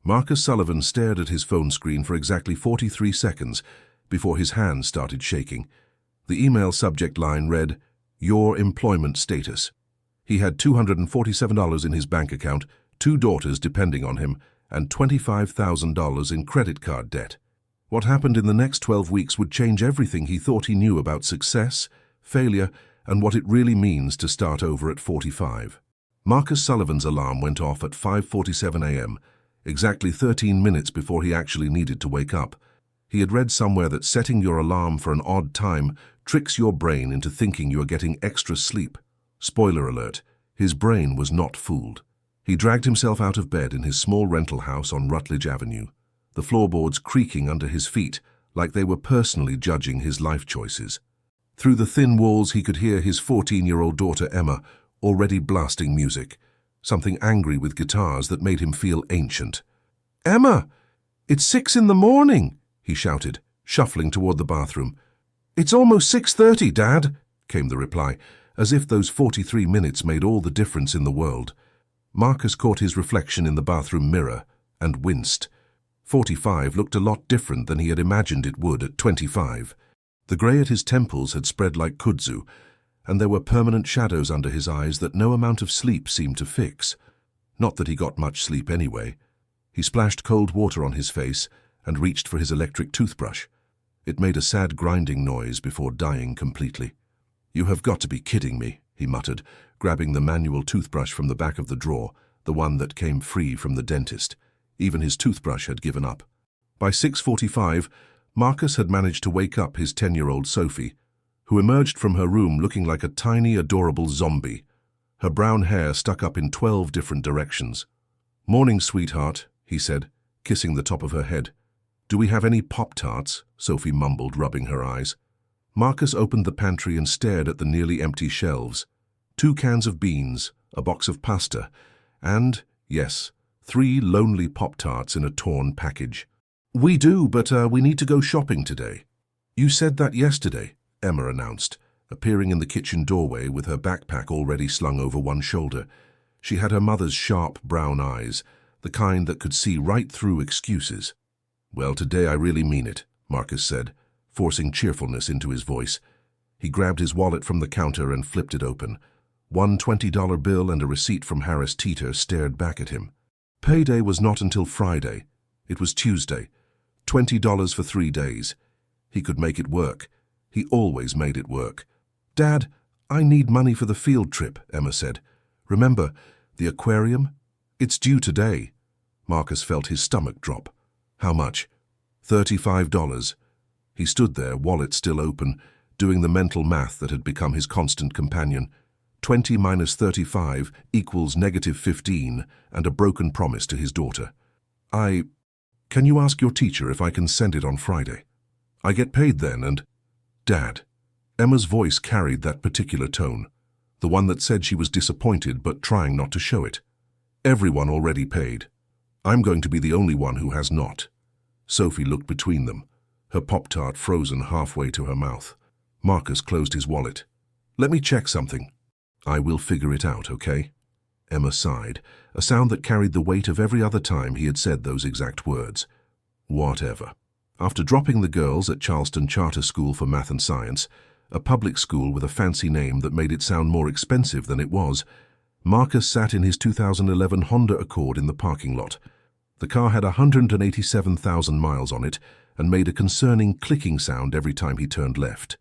Marcus Sullivan stared at his phone screen for exactly 43 seconds before his hands started shaking. The email subject line read, "Your employment status." He had $247 in his bank account, 2 daughters depending on him, and $25,000 in credit card debt. What happened in the next 12 weeks would change everything he thought he knew about success, failure, and what it really means to start over at 45. Marcus Sullivan's alarm went off at 5:47 a.m., exactly 13 minutes before he actually needed to wake up. He had read somewhere that setting your alarm for an odd time tricks your brain into thinking you are getting extra sleep. Spoiler alert, his brain was not fooled. He dragged himself out of bed in his small rental house on Rutledge Avenue, the floorboards creaking under his feet like they were personally judging his life choices. Through the thin walls he could hear his 14-year-old daughter Emma already blasting music, something angry with guitars that made him feel ancient. "Emma, it's 6 in the morning!" he shouted, shuffling toward the bathroom. "It's almost 6:30, Dad," came the reply, as if those 43 minutes made all the difference in the world. Marcus caught his reflection in the bathroom mirror and winced. 45 looked a lot different than he had imagined it would at 25. The grey at his temples had spread like kudzu, and there were permanent shadows under his eyes that no amount of sleep seemed to fix. Not that he got much sleep anyway. He splashed cold water on his face and reached for his electric toothbrush. It made a sad grinding noise before dying completely. "You have got to be kidding me," he muttered, grabbing the manual toothbrush from the back of the drawer, the one that came free from the dentist. Even his toothbrush had given up. By 6:45, Marcus had managed to wake up his 10-year-old Sophie, who emerged from her room looking like a tiny, adorable zombie. Her brown hair stuck up in 12 different directions. "Morning, sweetheart," he said, kissing the top of her head. "Do we have any Pop-Tarts?" Sophie mumbled, rubbing her eyes. Marcus opened the pantry and stared at the nearly empty shelves. 2 cans of beans, a box of pasta, and, yes, 3 lonely Pop-Tarts in a torn package. "We do, but we need to go shopping today." "You said that yesterday," Emma announced, appearing in the kitchen doorway with her backpack already slung over one shoulder. She had her mother's sharp brown eyes, the kind that could see right through excuses. "Well, today I really mean it," Marcus said, forcing cheerfulness into his voice. He grabbed his wallet from the counter and flipped it open. One $20 bill and a receipt from Harris Teeter stared back at him. Payday was not until Friday. It was Tuesday. $20 for 3 days. He could make it work. He always made it work. "Dad, I need money for the field trip," Emma said. "Remember, the aquarium? It's due today." Marcus felt his stomach drop. "How much?" $35. He stood there, wallet still open, doing the mental math that had become his constant companion. 20 minus 35 equals -15, and a broken promise to his daughter. Can you ask your teacher if I can send it on Friday? I get paid then, and—" "Dad." Emma's voice carried that particular tone, the one that said she was disappointed but trying not to show it. "Everyone already paid. I'm going to be the only one who has not." Sophie looked between them, her Pop-Tart frozen halfway to her mouth. Marcus closed his wallet. "Let me check something." "I will figure it out, okay?" Emma sighed, a sound that carried the weight of every other time he had said those exact words. Whatever. After dropping the girls at Charleston Charter School for Math and Science, a public school with a fancy name that made it sound more expensive than it was, Marcus sat in his 2011 Honda Accord in the parking lot. The car had 187,000 miles on it and made a concerning clicking sound every time he turned left.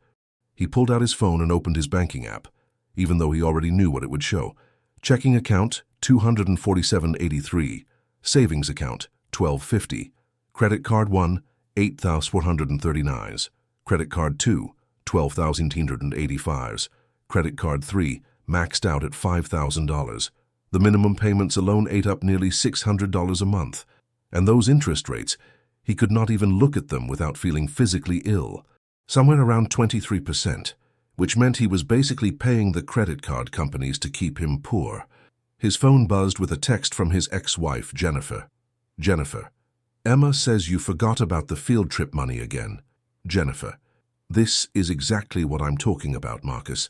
He pulled out his phone and opened his banking app, even though he already knew what it would show. Checking account, $247.83. Savings account, $12.50. Credit card 1, $8,439. Credit card 2, $12,885. Credit card 3, maxed out at $5,000. The minimum payments alone ate up nearly $600 a month. And those interest rates, he could not even look at them without feeling physically ill. Somewhere around 23%, which meant he was basically paying the credit card companies to keep him poor. His phone buzzed with a text from his ex-wife, Jennifer. "Jennifer, Emma says you forgot about the field trip money again." "Jennifer, this is exactly what I'm talking about, Marcus.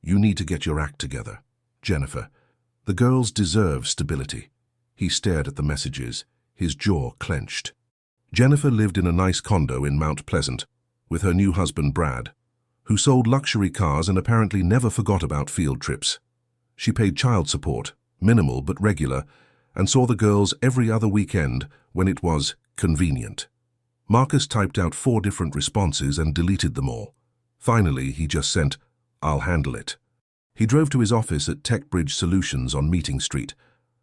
You need to get your act together." "Jennifer, the girls deserve stability." He stared at the messages, His jaw clenched. Jennifer lived in a nice condo in Mount Pleasant with her new husband Brad, who sold luxury cars and apparently never forgot about field trips. She paid child support, minimal but regular, and saw the girls every other weekend when it was convenient. Marcus typed out 4 different responses and deleted them all. Finally, he just sent, "I'll handle it." He drove to his office at TechBridge Solutions on Meeting Street,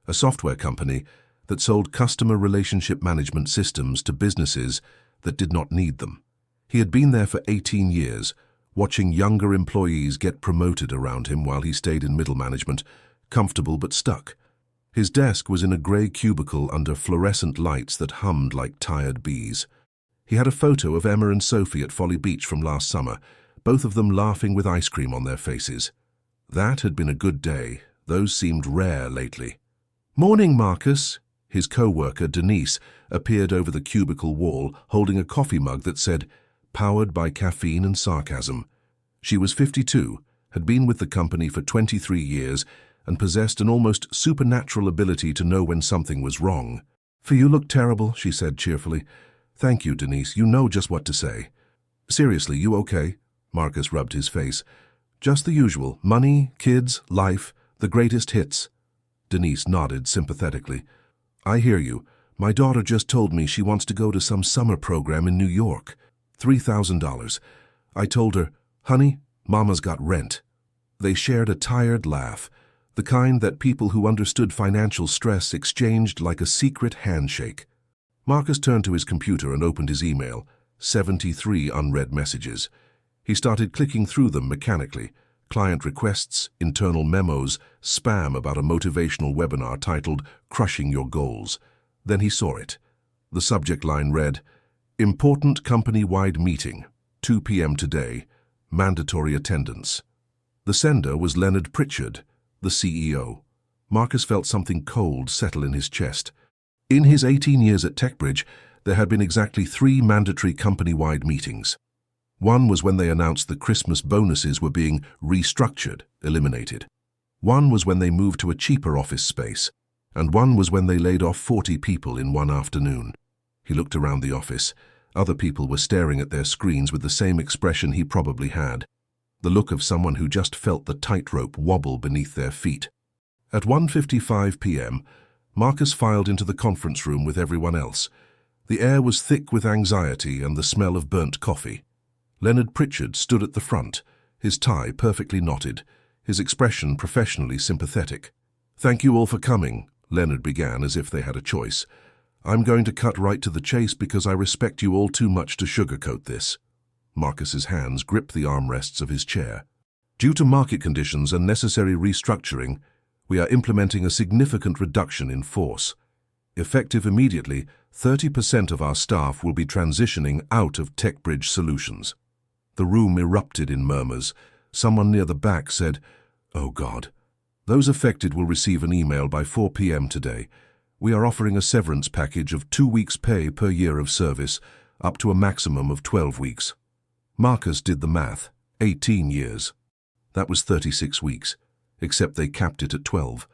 a software company that sold customer relationship management systems to businesses that did not need them. He had been there for 18 years, watching younger employees get promoted around him while he stayed in middle management, comfortable but stuck. His desk was in a grey cubicle under fluorescent lights that hummed like tired bees. He had a photo of Emma and Sophie at Folly Beach from last summer, both of them laughing with ice cream on their faces. That had been a good day. Those seemed rare lately. "Morning, Marcus." His co-worker, Denise, appeared over the cubicle wall, holding a coffee mug that said, "Powered by caffeine and sarcasm." She was 52, had been with the company for 23 years, and possessed an almost supernatural ability to know when something was wrong. "For you look terrible," she said cheerfully. "Thank you, Denise. You know just what to say." "Seriously, you okay?" Marcus rubbed his face. "Just the usual. Money, kids, life, the greatest hits." Denise nodded sympathetically. "I hear you. My daughter just told me she wants to go to some summer program in New York. $3,000. I told her, 'Honey, Mama's got rent.'" They shared a tired laugh, the kind that people who understood financial stress exchanged like a secret handshake. Marcus turned to his computer and opened his email, 73 unread messages. He started clicking through them mechanically, client requests, internal memos, spam about a motivational webinar titled "Crushing Your Goals." Then he saw it. The subject line read, "Important company-wide meeting, 2 p.m. today, mandatory attendance." The sender was Leonard Pritchard, the CEO. Marcus felt something cold settle in his chest. In his 18 years at TechBridge, there had been exactly 3 mandatory company-wide meetings. One was when they announced the Christmas bonuses were being restructured, eliminated. One was when they moved to a cheaper office space. And one was when they laid off 40 people in one afternoon. He looked around the office. Other people were staring at their screens with the same expression he probably had. The look of someone who just felt the tightrope wobble beneath their feet. At 1:55 p.m., Marcus filed into the conference room with everyone else. The air was thick with anxiety and the smell of burnt coffee. Leonard Pritchard stood at the front, his tie perfectly knotted, his expression professionally sympathetic. "Thank you all for coming," Leonard began as if they had a choice. "I'm going to cut right to the chase because I respect you all too much to sugarcoat this." Marcus's hands gripped the armrests of his chair. "Due to market conditions and necessary restructuring, we are implementing a significant reduction in force. Effective immediately, 30% of our staff will be transitioning out of TechBridge Solutions." The room erupted in murmurs. Someone near the back said, "Oh God." "Those affected will receive an email by 4 p.m. today. We are offering a severance package of 2 weeks' pay per year of service, up to a maximum of 12 weeks. Marcus did the math. 18 years. That was 36 weeks, except they capped it at 12.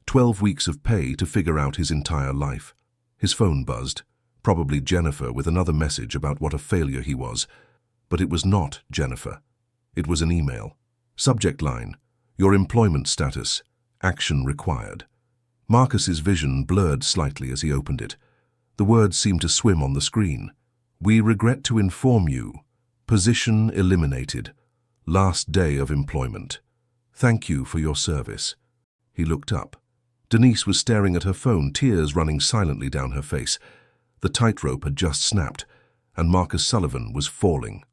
12 weeks of pay to figure out his entire life. His phone buzzed, probably Jennifer with another message about what a failure he was. But it was not Jennifer. It was an email. Subject line, "Your employment status. Action required." Marcus's vision blurred slightly as he opened it. The words seemed to swim on the screen. "We regret to inform you. Position eliminated. Last day of employment. Thank you for your service." He looked up. Denise was staring at her phone, tears running silently down her face. The tightrope had just snapped, and Marcus Sullivan was falling.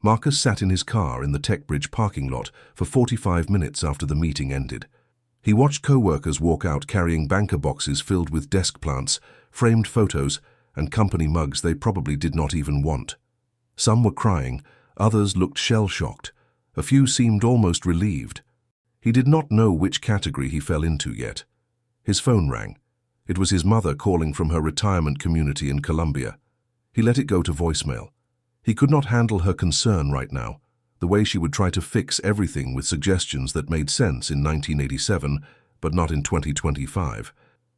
Marcus sat in his car in the TechBridge parking lot for 45 minutes after the meeting ended. He watched co-workers walk out carrying banker boxes filled with desk plants, framed photos, and company mugs they probably did not even want. Some were crying, others looked shell-shocked. A few seemed almost relieved. He did not know which category he fell into yet. His phone rang. It was his mother calling from her retirement community in Colombia. He let it go to voicemail. He could not handle her concern right now, the way she would try to fix everything with suggestions that made sense in 1987, but not in 2025.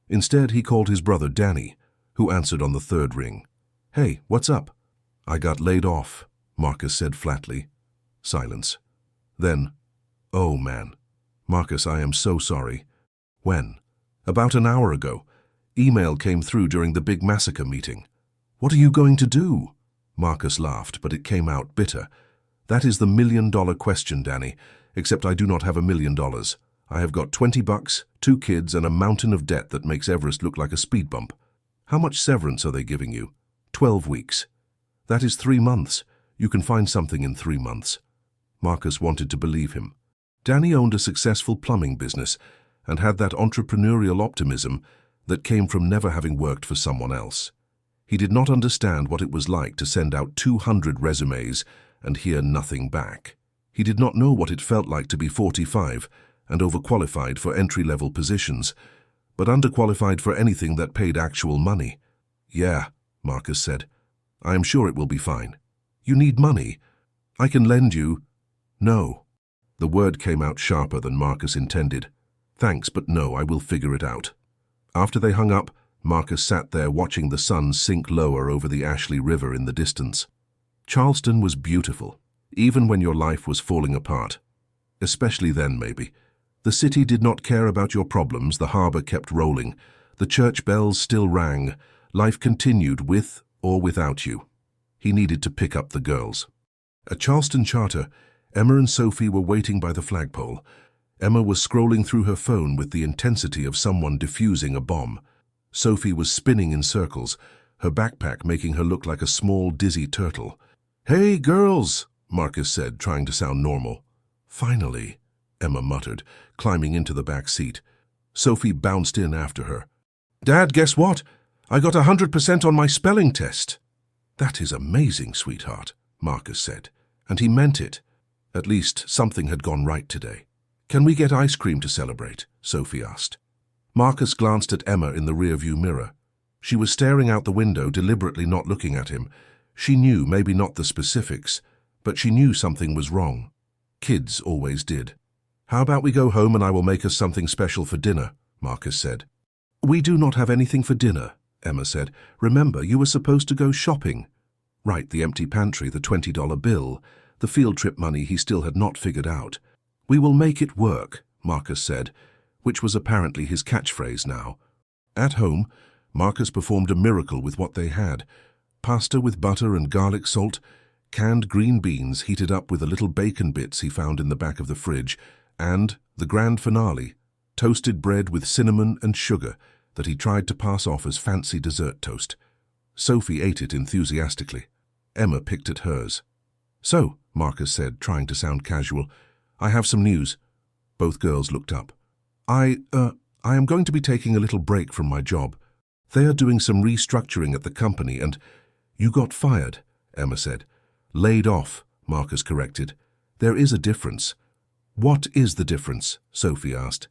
Instead, he called his brother Danny, who answered on the third ring. "Hey, what's up?" "I got laid off," Marcus said flatly. Silence. Then, "Oh, man. Marcus, I am so sorry." "When?" "About an hour ago. Email came through during the big massacre meeting." "What are you going to do?" Marcus laughed, but it came out bitter. "That is the $1,000,000 question, Danny, except I do not have $1,000,000. I have got $20, 2 kids, and a mountain of debt that makes Everest look like a speed bump." "How much severance are they giving you?" 12 weeks. "That is 3 months. You can find something in 3 months." Marcus wanted to believe him. Danny owned a successful plumbing business and had that entrepreneurial optimism that came from never having worked for someone else. He did not understand what it was like to send out 200 resumes and hear nothing back. He did not know what it felt like to be 45 and overqualified for entry-level positions, but underqualified for anything that paid actual money. "Yeah," Marcus said. "I am sure it will be fine." "You need money. I can lend you." "No." The word came out sharper than Marcus intended. "Thanks, but no, I will figure it out." After they hung up, Marcus sat there watching the sun sink lower over the Ashley River in the distance. Charleston was beautiful, even when your life was falling apart. Especially then, maybe. The city did not care about your problems, the harbor kept rolling, the church bells still rang, life continued with or without you. He needed to pick up the girls. At Charleston Charter, Emma and Sophie were waiting by the flagpole. Emma was scrolling through her phone with the intensity of someone defusing a bomb. Sophie was spinning in circles, her backpack making her look like a small, dizzy turtle. "Hey, girls," Marcus said, trying to sound normal. "Finally," Emma muttered, climbing into the back seat. Sophie bounced in after her. "Dad, guess what? I got 100% on my spelling test." "That is amazing, sweetheart," Marcus said, and he meant it. At least something had gone right today. "Can we get ice cream to celebrate?" Sophie asked. Marcus glanced at Emma in the rearview mirror. She was staring out the window, deliberately not looking at him. She knew, maybe not the specifics, but she knew something was wrong. Kids always did. "How about we go home and I will make us something special for dinner?" Marcus said. "We do not have anything for dinner," Emma said. "Remember, you were supposed to go shopping." Right, the empty pantry, the $20 bill, the field trip money he still had not figured out. "We will make it work," Marcus said, which was apparently his catchphrase now. At home, Marcus performed a miracle with what they had. Pasta with butter and garlic salt, canned green beans heated up with the little bacon bits he found in the back of the fridge, and, the grand finale, toasted bread with cinnamon and sugar that he tried to pass off as fancy dessert toast. Sophie ate it enthusiastically. Emma picked at hers. "So," Marcus said, trying to sound casual, "I have some news." Both girls looked up. I am going to be taking a little break from my job. They are doing some restructuring at the company and—" "You got fired," Emma said. "Laid off," Marcus corrected. "There is a difference." "What is the difference?" Sophie asked.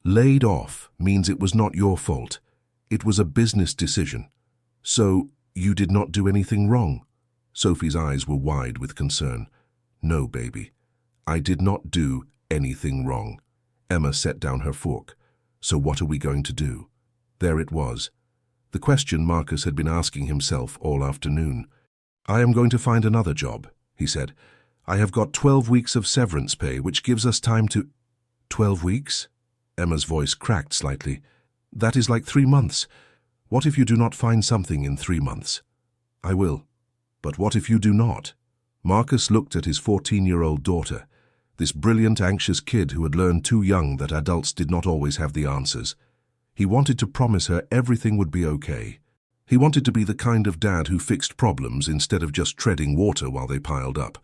"Laid off means it was not your fault. It was a business decision. So, you did not do anything wrong?" Sophie's eyes were wide with concern. "No, baby. I did not do anything wrong." Emma set down her fork. "So what are we going to do?" There it was. The question Marcus had been asking himself all afternoon. "I am going to find another job," he said. "I have got 12 weeks of severance pay, which gives us time to—" 12 weeks? Emma's voice cracked slightly. "That is like 3 months. What if you do not find something in 3 months?" "I will. But what if you do not?" Marcus looked at his 14-year-old daughter, this brilliant, anxious kid who had learned too young that adults did not always have the answers. He wanted to promise her everything would be okay. He wanted to be the kind of dad who fixed problems instead of just treading water while they piled up.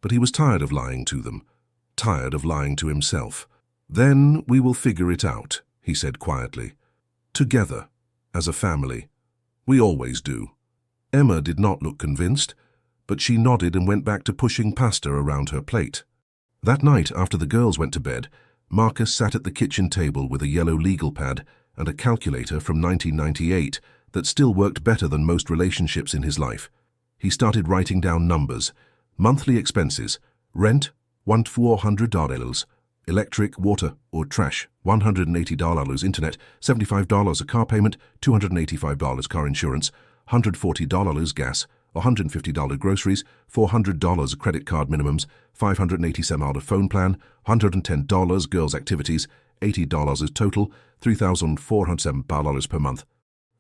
But he was tired of lying to them, tired of lying to himself. "Then we will figure it out," he said quietly. "Together, as a family. We always do." Emma did not look convinced, but she nodded and went back to pushing pasta around her plate. That night, after the girls went to bed, Marcus sat at the kitchen table with a yellow legal pad and a calculator from 1998 that still worked better than most relationships in his life. He started writing down numbers. Monthly expenses: rent, $1,400, Electric, water, or trash, $180 internet, $75 a car payment, $285 car insurance, $140 gas, $150 groceries, $400 credit card minimums, $587 phone plan, $110 girls' activities, $80 is total, $3,407 per month.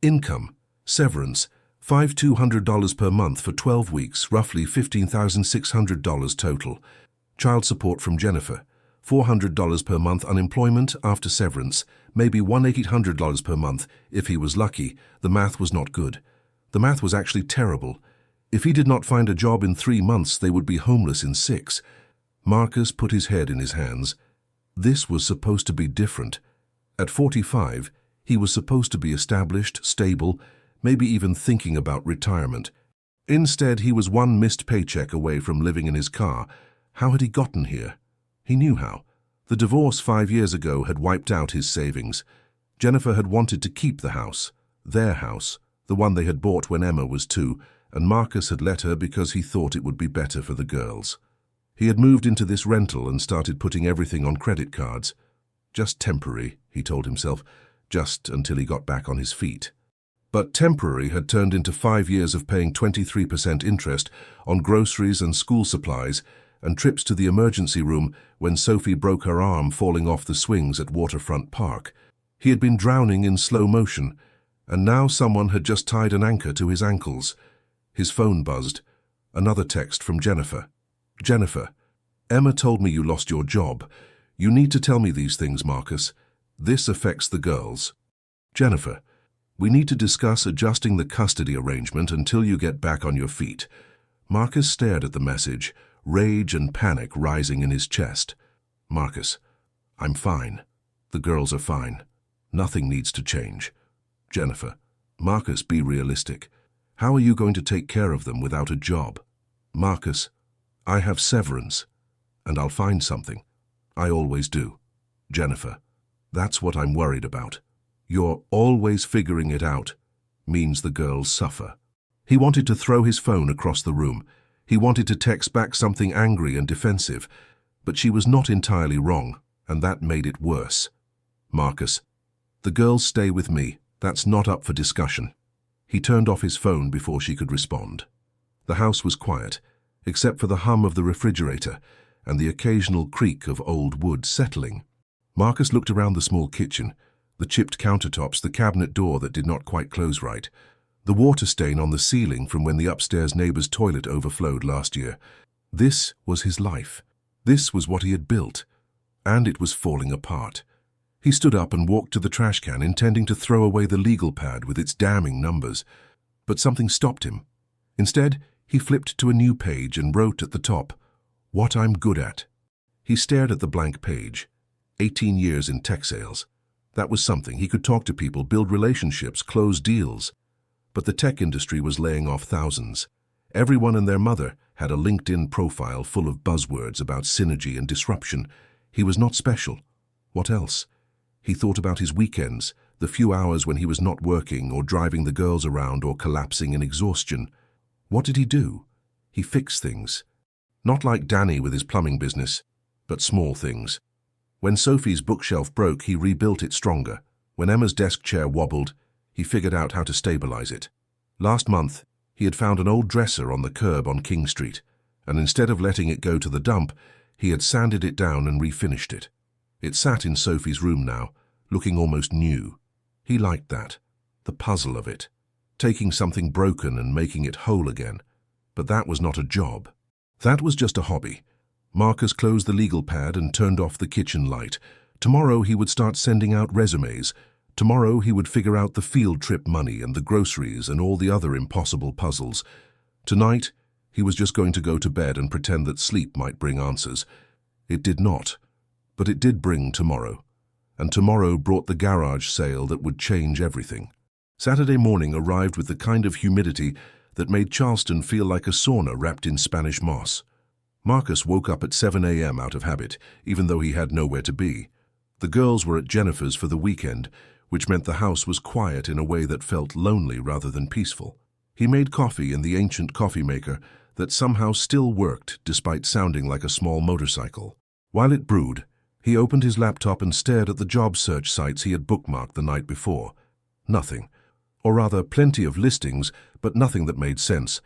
Income, severance, $5,200 per month for 12 weeks, roughly $15,600 total. Child support from Jennifer, $400 per month unemployment after severance, maybe $1,800 per month if he was lucky. The math was not good. The math was actually terrible. If he did not find a job in 3 months, they would be homeless in 6. Marcus put his head in his hands. This was supposed to be different. At 45, he was supposed to be established, stable, maybe even thinking about retirement. Instead, he was one missed paycheck away from living in his car. How had he gotten here? He knew how. The divorce 5 years ago had wiped out his savings. Jennifer had wanted to keep the house, their house, the one they had bought when Emma was 2, and Marcus had let her because he thought it would be better for the girls. He had moved into this rental and started putting everything on credit cards. Just temporary, he told himself, just until he got back on his feet. But temporary had turned into 5 years of paying 23% interest on groceries and school supplies and trips to the emergency room when Sophie broke her arm falling off the swings at Waterfront Park. He had been drowning in slow motion, and now someone had just tied an anchor to his ankles. His phone buzzed. Another text from Jennifer. Jennifer, Emma told me you lost your job. You need to tell me these things, Marcus. This affects the girls. Jennifer, we need to discuss adjusting the custody arrangement until you get back on your feet. Marcus stared at the message, rage and panic rising in his chest. Marcus, I'm fine. The girls are fine. Nothing needs to change. Jennifer, Marcus, be realistic. How are you going to take care of them without a job? Marcus, I have severance, and I'll find something. I always do. Jennifer, that's what I'm worried about. You're always figuring it out means the girls suffer. He wanted to throw his phone across the room. He wanted to text back something angry and defensive, but she was not entirely wrong, and that made it worse. Marcus, the girls stay with me. That's not up for discussion. He turned off his phone before she could respond. The house was quiet, except for the hum of the refrigerator and the occasional creak of old wood settling. Marcus looked around the small kitchen, the chipped countertops, the cabinet door that did not quite close right, the water stain on the ceiling from when the upstairs neighbor's toilet overflowed last year. This was his life. This was what he had built, and it was falling apart. He stood up and walked to the trash can, intending to throw away the legal pad with its damning numbers. But something stopped him. Instead, he flipped to a new page and wrote at the top, "What I'm good at." He stared at the blank page. 18 years in tech sales. That was something. He could talk to people, build relationships, close deals. But the tech industry was laying off thousands. Everyone and their mother had a LinkedIn profile full of buzzwords about synergy and disruption. He was not special. What else? He thought about his weekends, the few hours when he was not working or driving the girls around or collapsing in exhaustion. What did he do? He fixed things. Not like Danny with his plumbing business, but small things. When Sophie's bookshelf broke, he rebuilt it stronger. When Emma's desk chair wobbled, he figured out how to stabilize it. Last month, he had found an old dresser on the curb on King Street, and instead of letting it go to the dump, he had sanded it down and refinished it. It sat in Sophie's room now, looking almost new. He liked that, the puzzle of it, taking something broken and making it whole again. But that was not a job. That was just a hobby. Marcus closed the legal pad and turned off the kitchen light. Tomorrow he would start sending out resumes. Tomorrow he would figure out the field trip money and the groceries and all the other impossible puzzles. Tonight, he was just going to go to bed and pretend that sleep might bring answers. It did not, but it did bring tomorrow. And tomorrow brought the garage sale that would change everything. Saturday morning arrived with the kind of humidity that made Charleston feel like a sauna wrapped in Spanish moss. Marcus woke up at 7 a.m. out of habit, even though he had nowhere to be. The girls were at Jennifer's for the weekend, which meant the house was quiet in a way that felt lonely rather than peaceful. He made coffee in the ancient coffee maker that somehow still worked despite sounding like a small motorcycle. While it brewed, He opened his laptop and stared at the job search sites he had bookmarked the night before. Nothing. Or rather, plenty of listings, but nothing that made sense.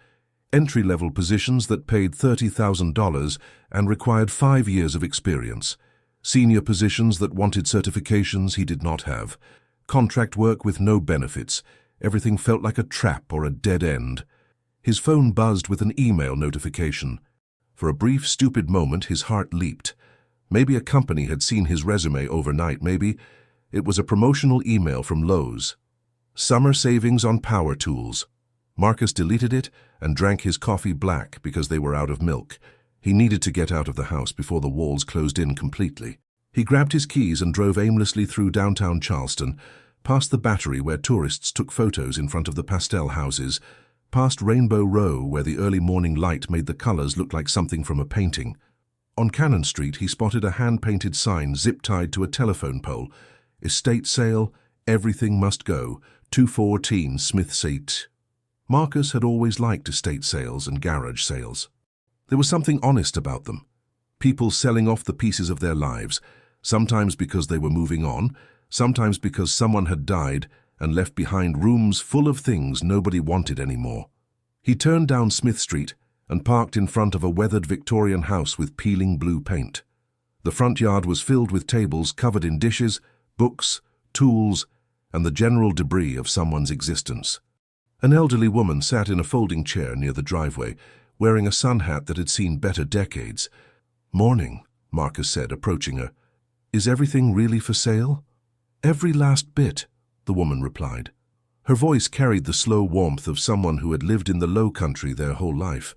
Entry-level positions that paid $30,000 and required 5 years of experience. Senior positions that wanted certifications he did not have. Contract work with no benefits. Everything felt like a trap or a dead end. His phone buzzed with an email notification. For a brief, stupid moment, his heart leaped. Maybe a company had seen his resume overnight. Maybe it was a promotional email from Lowe's. Summer savings on power tools. Marcus deleted it and drank his coffee black because they were out of milk. He needed to get out of the house before the walls closed in completely. He grabbed his keys and drove aimlessly through downtown Charleston, past the Battery where tourists took photos in front of the pastel houses, past Rainbow Row where the early morning light made the colors look like something from a painting. On Cannon Street, he spotted a hand-painted sign zip-tied to a telephone pole. Estate sale, everything must go, 214 Smith Street. Marcus had always liked estate sales and garage sales. There was something honest about them. People selling off the pieces of their lives, sometimes because they were moving on, sometimes because someone had died and left behind rooms full of things nobody wanted anymore. He turned down Smith Street and parked in front of a weathered Victorian house with peeling blue paint. The front yard was filled with tables covered in dishes, books, tools, and the general debris of someone's existence. An elderly woman sat in a folding chair near the driveway, wearing a sun hat that had seen better decades. "Morning," Marcus said, approaching her. "Is everything really for sale?" "Every last bit," the woman replied. Her voice carried the slow warmth of someone who had lived in the Low Country their whole life.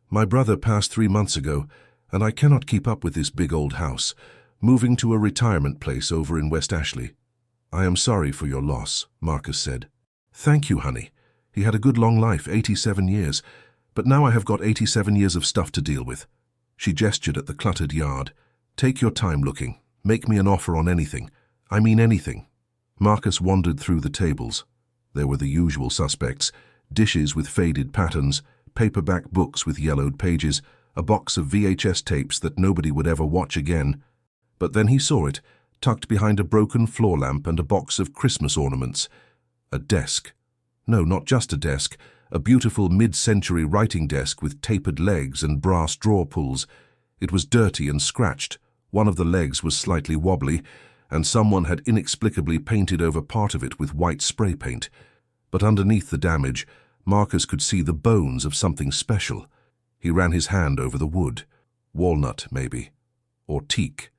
"My brother passed 3 months ago, and I cannot keep up with this big old house, moving to a retirement place over in West Ashley." "I am sorry for your loss," Marcus said. "Thank you, honey. He had a good long life, 87 years, but now I have got 87 years of stuff to deal with." She gestured at the cluttered yard. "Take your time looking. Make me an offer on anything. I mean anything." Marcus wandered through the tables. There were the usual suspects: dishes with faded patterns, paperback books with yellowed pages, a box of VHS tapes that nobody would ever watch again. But then he saw it, tucked behind a broken floor lamp and a box of Christmas ornaments. A desk. No, not just a desk. A beautiful mid-century writing desk with tapered legs and brass drawer pulls. It was dirty and scratched. One of the legs was slightly wobbly, and someone had inexplicably painted over part of it with white spray paint. But underneath the damage, Marcus could see the bones of something special. He ran his hand over the wood. Walnut, maybe. Or teak.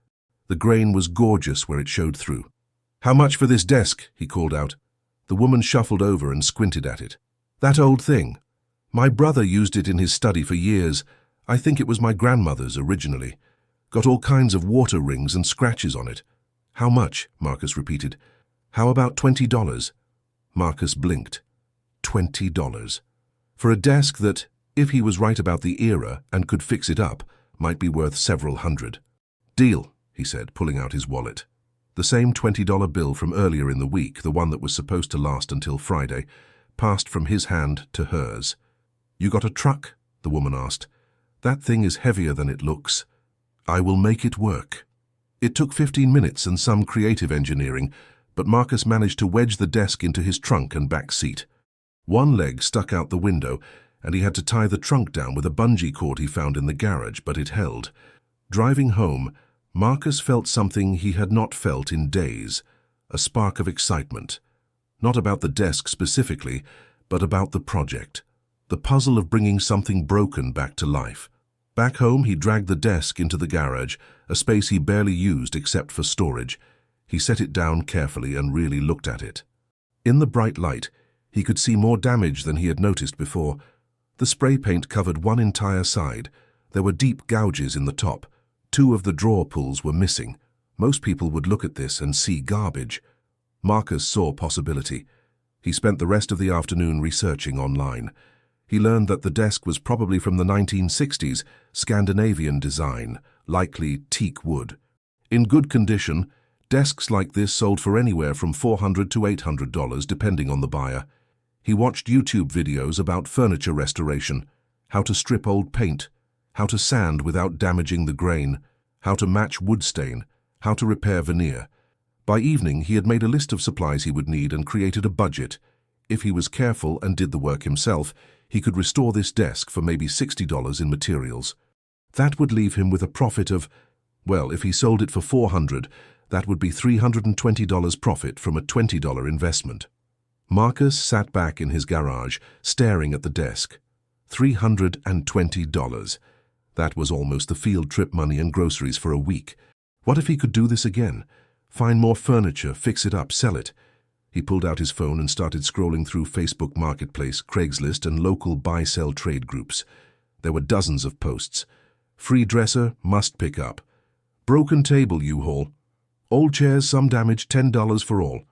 The grain was gorgeous where it showed through. "How much for this desk?" he called out. The woman shuffled over and squinted at it. "That old thing. My brother used it in his study for years. I think it was my grandmother's originally. Got all kinds of water rings and scratches on it." "How much?" Marcus repeated. "How about $20? Marcus blinked. $20. For a desk that, if he was right about the era and could fix it up, might be worth several hundred. "Deal," he said, pulling out his wallet. The same $20 bill from earlier in the week, the one that was supposed to last until Friday, passed from his hand to hers. "You got a truck?" the woman asked. "That thing is heavier than it looks." "I will make it work." It took 15 minutes and some creative engineering, but Marcus managed to wedge the desk into his trunk and back seat. One leg stuck out the window, and he had to tie the trunk down with a bungee cord he found in the garage, but it held. Driving home, Marcus felt something he had not felt in days, a spark of excitement. Not about the desk specifically, but about the project, the puzzle of bringing something broken back to life. Back home, he dragged the desk into the garage, a space he barely used except for storage. He set it down carefully and really looked at it. In the bright light, he could see more damage than he had noticed before. The spray paint covered one entire side. There were deep gouges in the top. 2 of the drawer pulls were missing. Most people would look at this and see garbage. Marcus saw possibility. He spent the rest of the afternoon researching online. He learned that the desk was probably from the 1960s, Scandinavian design, likely teak wood. In good condition, desks like this sold for anywhere from $400 to $800, depending on the buyer. He watched YouTube videos about furniture restoration, how to strip old paint, how to sand without damaging the grain, how to match wood stain, how to repair veneer. By evening, he had made a list of supplies he would need and created a budget. If he was careful and did the work himself, he could restore this desk for maybe $60 in materials. That would leave him with a profit of, well, if he sold it for $400, that would be $320 profit from a $20 investment. Marcus sat back in his garage, staring at the desk. $320. That was almost the field trip money and groceries for a week. What if he could do this again? Find more furniture, fix it up, sell it. He pulled out his phone and started scrolling through Facebook Marketplace, Craigslist, and local buy-sell trade groups. There were dozens of posts. Free dresser, must pick up. Broken table, U-Haul. Old chairs, some damage, $10 for all.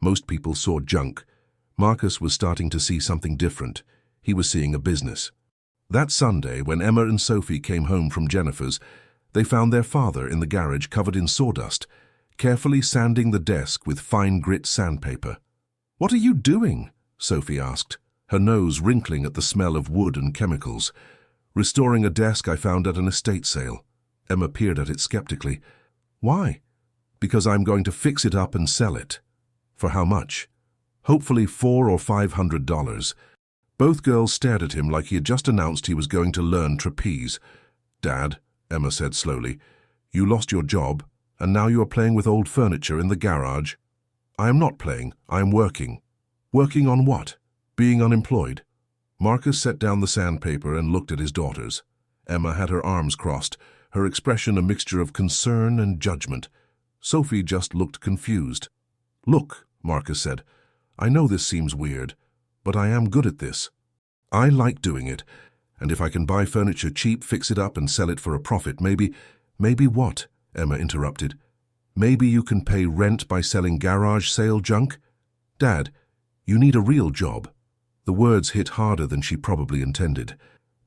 Most people saw junk. Marcus was starting to see something different. He was seeing a business. That Sunday, when Emma and Sophie came home from Jennifer's, they found their father in the garage covered in sawdust, carefully sanding the desk with fine grit sandpaper. "What are you doing?" Sophie asked, her nose wrinkling at the smell of wood and chemicals. "Restoring a desk I found at an estate sale." Emma peered at it skeptically. "Why?" "Because I'm going to fix it up and sell it." "For how much?" "Hopefully $400 or $500. Both girls stared at him like he had just announced he was going to learn trapeze. "Dad," Emma said slowly, "you lost your job, and now you are playing with old furniture in the garage." "I am not playing, I am working." "Working on what?" "Being unemployed." Marcus set down the sandpaper and looked at his daughters. Emma had her arms crossed, her expression a mixture of concern and judgment. Sophie just looked confused. "Look," Marcus said, "I know this seems weird, but I am good at this. I like doing it, and if I can buy furniture cheap, fix it up and sell it for a profit, maybe—" "Maybe what?" Emma interrupted. "Maybe you can pay rent by selling garage sale junk? Dad, you need a real job." The words hit harder than she probably intended.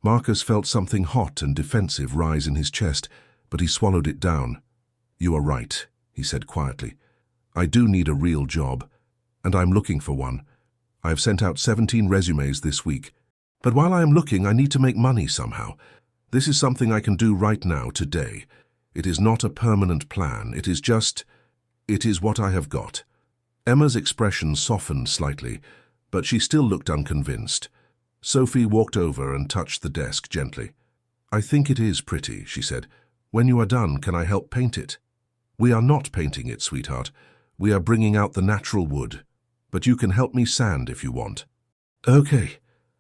Marcus felt something hot and defensive rise in his chest, but he swallowed it down. "You are right," he said quietly. "I do need a real job, and I'm looking for one. I have sent out 17 resumes this week. But while I am looking, I need to make money somehow. This is something I can do right now, today. It is not a permanent plan. It is what I have got." Emma's expression softened slightly, but she still looked unconvinced. Sophie walked over and touched the desk gently. "I think it is pretty," she said. "When you are done, can I help paint it?" "We are not painting it, sweetheart. We are bringing out the natural wood. But you can help me sand if you want." "Okay."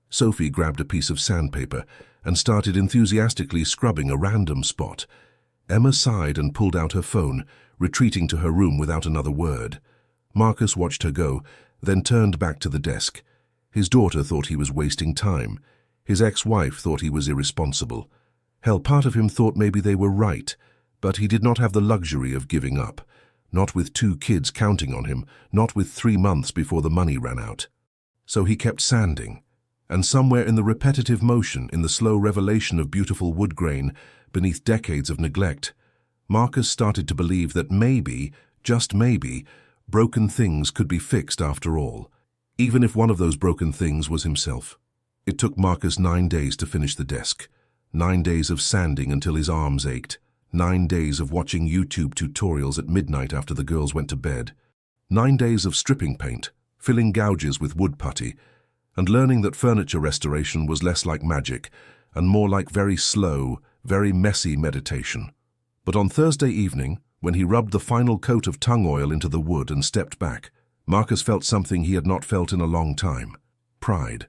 Sophie grabbed a piece of sandpaper and started enthusiastically scrubbing a random spot. Emma sighed and pulled out her phone, retreating to her room without another word. Marcus watched her go, then turned back to the desk. His daughter thought he was wasting time. His ex-wife thought he was irresponsible. Hell, part of him thought maybe they were right, but he did not have the luxury of giving up. Not with 2 kids counting on him, not with 3 months before the money ran out. So he kept sanding, and somewhere in the repetitive motion, in the slow revelation of beautiful wood grain, beneath decades of neglect, Marcus started to believe that maybe, just maybe, broken things could be fixed after all, even if one of those broken things was himself. It took Marcus 9 days to finish the desk, 9 days of sanding until his arms ached, 9 days of watching YouTube tutorials at midnight after the girls went to bed, 9 days of stripping paint, filling gouges with wood putty, and learning that furniture restoration was less like magic and more like very slow, very messy meditation. But on Thursday evening, when he rubbed the final coat of tung oil into the wood and stepped back, Marcus felt something he had not felt in a long time: pride.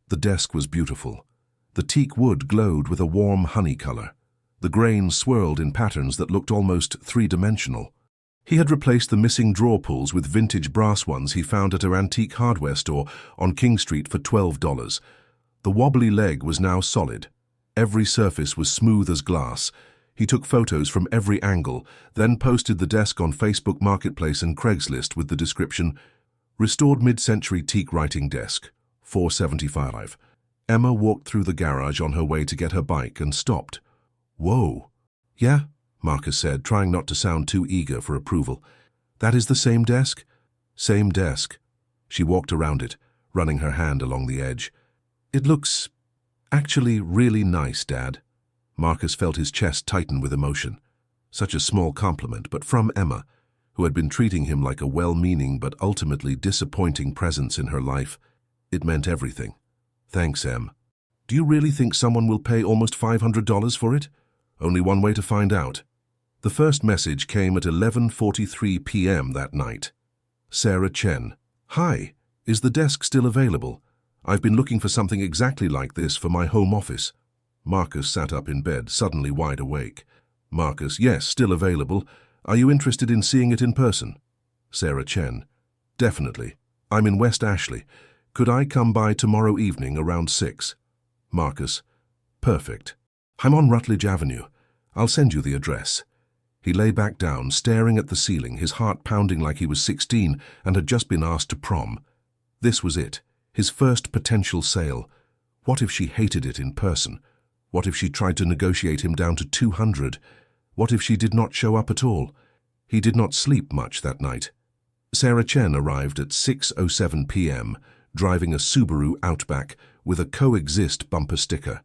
The desk was beautiful. The teak wood glowed with a warm honey color. The grain swirled in patterns that looked almost 3-dimensional. He had replaced the missing drawer pulls with vintage brass ones he found at an antique hardware store on King Street for $12. The wobbly leg was now solid. Every surface was smooth as glass. He took photos from every angle, then posted the desk on Facebook Marketplace and Craigslist with the description, "Restored mid-century teak writing desk, $475." Emma walked through the garage on her way to get her bike and stopped. "Whoa." "Yeah," Marcus said, trying not to sound too eager for approval. "That is the same desk?" "Same desk." She walked around it, running her hand along the edge. "It looks actually really nice, Dad." Marcus felt his chest tighten with emotion. Such a small compliment, but from Emma, who had been treating him like a well-meaning but ultimately disappointing presence in her life. It meant everything. Thanks, Em. Do you really think someone will pay almost $500 for it? Only one way to find out. The first message came at 11:43 p.m. that night. Sarah Chen. Hi, is the desk still available? I've been looking for something exactly like this for my home office. Marcus sat up in bed, suddenly wide awake. Marcus, yes, still available. Are you interested in seeing it in person? Sarah Chen. Definitely. I'm in West Ashley. Could I come by tomorrow evening around 6? Marcus. Perfect. I'm on Rutledge Avenue. I'll send you the address. He lay back down, staring at the ceiling, his heart pounding like he was 16 and had just been asked to prom. This was it, his first potential sale. What if she hated it in person? What if she tried to negotiate him down to 200? What if she did not show up at all? He did not sleep much that night. Sarah Chen arrived at 6:07 p.m., driving a Subaru Outback with a Coexist bumper sticker.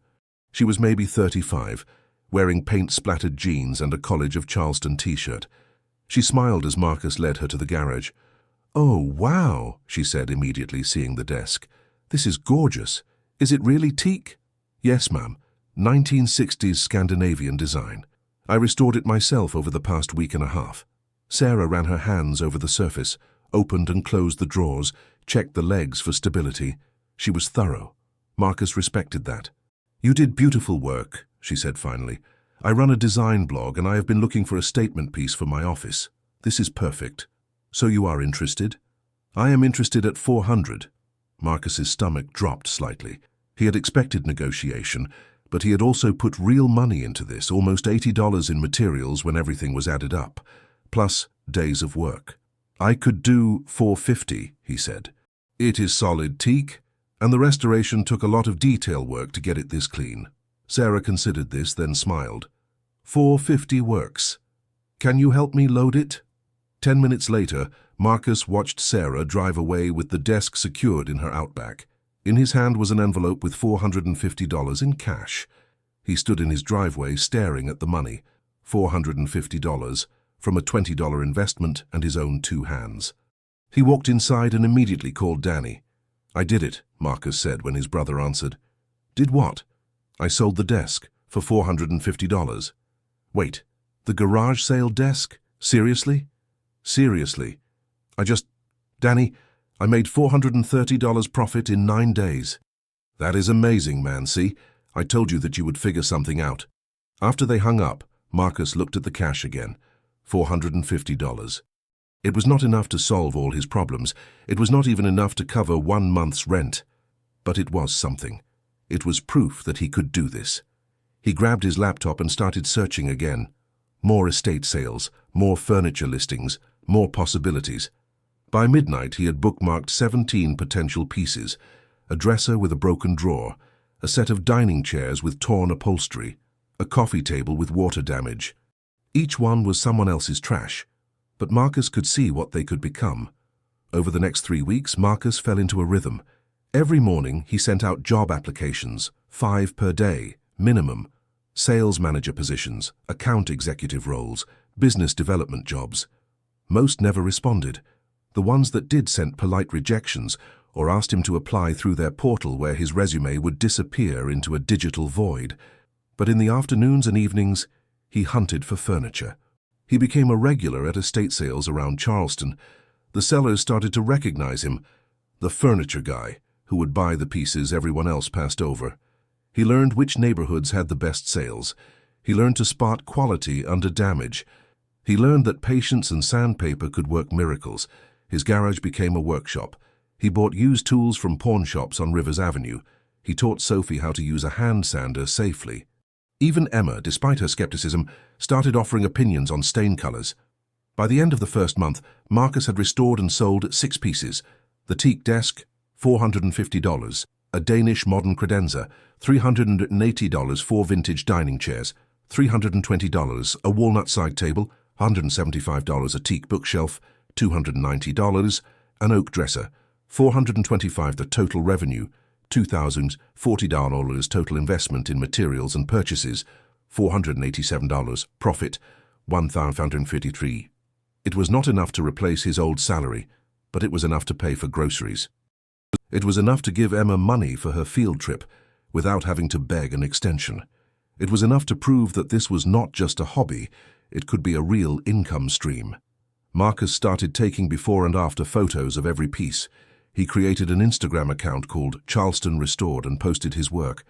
She was maybe 35, wearing paint-splattered jeans and a College of Charleston t-shirt. She smiled as Marcus led her to the garage. "Oh, wow," she said immediately, seeing the desk. "This is gorgeous. Is it really teak?" "Yes, ma'am. 1960s Scandinavian design. I restored it myself over the past week and a half." Sarah ran her hands over the surface, opened and closed the drawers, checked the legs for stability. She was thorough. Marcus respected that. "You did beautiful work," she said finally. "I run a design blog and I have been looking for a statement piece for my office. This is perfect. So you are interested?" "I am interested at 400. Marcus's stomach dropped slightly. He had expected negotiation, but he had also put real money into this, almost $80 in materials when everything was added up, plus days of work. "I could do 450, he said. "It is solid teak, and the restoration took a lot of detail work to get it this clean." Sarah considered this, then smiled. 450 works. Can you help me load it?" 10 minutes later, Marcus watched Sarah drive away with the desk secured in her Outback. In his hand was an envelope with $450 in cash. He stood in his driveway staring at the money, $450, from a $20 investment and his own 2 hands. He walked inside and immediately called Danny. "I did it," Marcus said when his brother answered. "Did what?" "I sold the desk for $450. "Wait, the garage sale desk? Seriously?" "Seriously. Danny, I made $430 profit in 9 days. "That is amazing, man, see? I told you that you would figure something out." After they hung up, Marcus looked at the cash again, $450. It was not enough to solve all his problems. It was not even enough to cover 1 month's rent. But it was something. It was proof that he could do this. He grabbed his laptop and started searching again. More estate sales, more furniture listings, more possibilities. By midnight, he had bookmarked 17 potential pieces: a dresser with a broken drawer, a set of dining chairs with torn upholstery, a coffee table with water damage. Each one was someone else's trash, but Marcus could see what they could become. Over the next 3 weeks, Marcus fell into a rhythm. Every morning, he sent out job applications, 5 per day, minimum. Sales manager positions, account executive roles, business development jobs. Most never responded. The ones that did sent polite rejections or asked him to apply through their portal where his resume would disappear into a digital void. But in the afternoons and evenings, he hunted for furniture. He became a regular at estate sales around Charleston. The sellers started to recognize him, the furniture guy who would buy the pieces everyone else passed over. He learned which neighborhoods had the best sales. He learned to spot quality under damage. He learned that patience and sandpaper could work miracles. His garage became a workshop. He bought used tools from pawn shops on Rivers Avenue. He taught Sophie how to use a hand sander safely. Even Emma, despite her skepticism, started offering opinions on stain colors. By the end of the first month, Marcus had restored and sold 6 pieces. The teak desk, $450. A Danish modern credenza, $380. 4 vintage dining chairs, $320. A walnut side table, $175. A teak bookshelf, $290. An oak dresser, $425. The total revenue, $2,040. Total investment in materials and purchases, $487. Profit, $1,553. It was not enough to replace his old salary, but it was enough to pay for groceries. It was enough to give Emma money for her field trip without having to beg an extension. It was enough to prove that this was not just a hobby, it could be a real income stream. Marcus started taking before and after photos of every piece. He created an Instagram account called Charleston Restored and posted his work.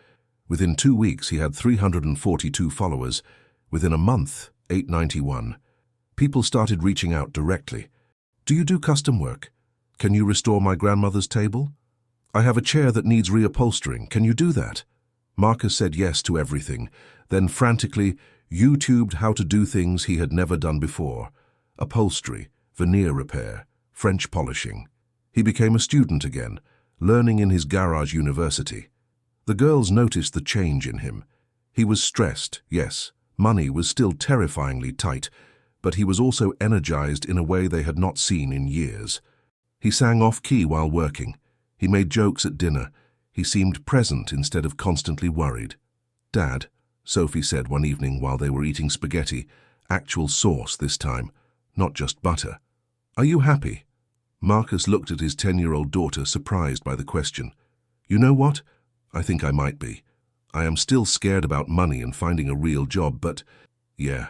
Within 2 weeks, he had 342 followers. Within a month, 891. People started reaching out directly. Do you do custom work? Can you restore my grandmother's table? I have a chair that needs reupholstering. Can you do that? Marcus said yes to everything, then frantically YouTubed how to do things he had never done before. Upholstery, veneer repair, French polishing. He became a student again, learning in his garage university. The girls noticed the change in him. He was stressed, yes. Money was still terrifyingly tight, but he was also energized in a way they had not seen in years. He sang off-key while working. He made jokes at dinner. He seemed present instead of constantly worried. "Dad," Sophie said one evening while they were eating spaghetti, actual sauce this time, not just butter. "Are you happy?" Marcus looked at his 10-year-old daughter, surprised by the question. "You know what? I think I might be. I am still scared about money and finding a real job, but yeah,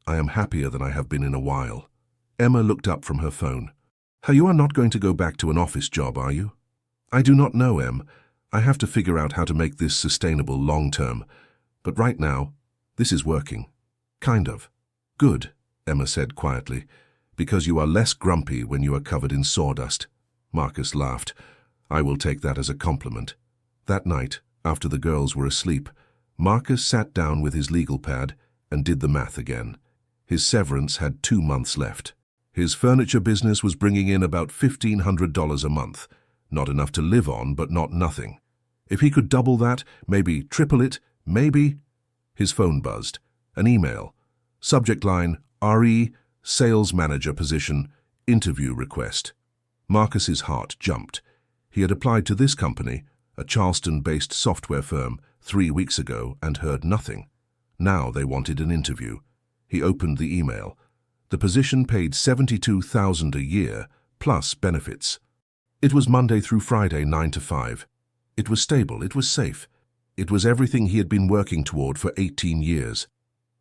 I am happier than I have been in a while." Emma looked up from her phone. "You are not going to go back to an office job, are you?" "I do not know, Em. I have to figure out how to make this sustainable long-term. But right now, this is working. Kind of." "Good," Emma said quietly, "because you are less grumpy when you are covered in sawdust." Marcus laughed. "I will take that as a compliment." That night, after the girls were asleep, Marcus sat down with his legal pad and did the math again. His severance had 2 months left. His furniture business was bringing in about $1,500 a month. Not enough to live on, but not nothing. If he could double that, maybe triple it, maybe... His phone buzzed. An email. Subject line, RE, sales manager position, interview request. Marcus's heart jumped. He had applied to this company, a Charleston-based software firm, 3 weeks ago and heard nothing. Now they wanted an interview. He opened the email. The position paid $72,000 a year, plus benefits. It was Monday through Friday, 9 to 5. It was stable, it was safe. It was everything he had been working toward for 18 years.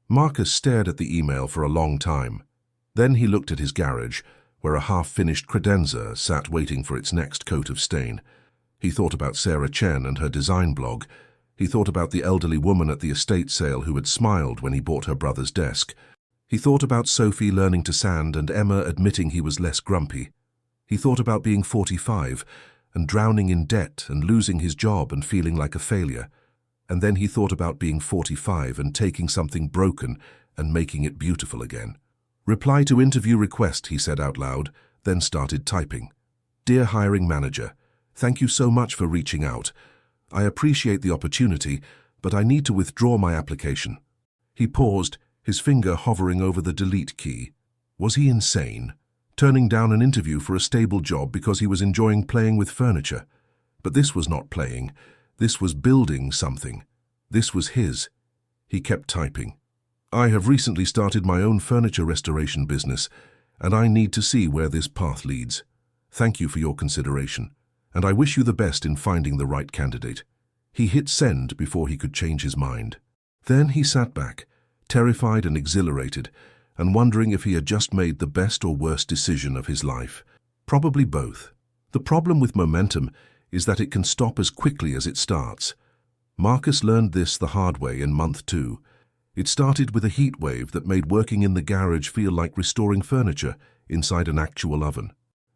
Marcus stared at the email for a long time. Then he looked at his garage, where a half-finished credenza sat waiting for its next coat of stain. He thought about Sarah Chen and her design blog. He thought about the elderly woman at the estate sale who had smiled when he bought her brother's desk. He thought about Sophie learning to sand and Emma admitting he was less grumpy. He thought about being 45 and drowning in debt and losing his job and feeling like a failure. And then he thought about being 45 and taking something broken and making it beautiful again. "Reply to interview request," he said out loud, then started typing. "Dear hiring manager, thank you so much for reaching out. I appreciate the opportunity, but I need to withdraw my application." He paused, his finger hovering over the delete key. Was he insane? Turning down an interview for a stable job because he was enjoying playing with furniture. But this was not playing. This was building something. This was his. He kept typing. "I have recently started my own furniture restoration business, and I need to see where this path leads. Thank you for your consideration, and I wish you the best in finding the right candidate." He hit send before he could change his mind. Then he sat back, terrified and exhilarated, and wondering if he had just made the best or worst decision of his life. Probably both. The problem with momentum is that it can stop as quickly as it starts. Marcus learned this the hard way in month 2. It started with a heat wave that made working in the garage feel like restoring furniture inside an actual oven.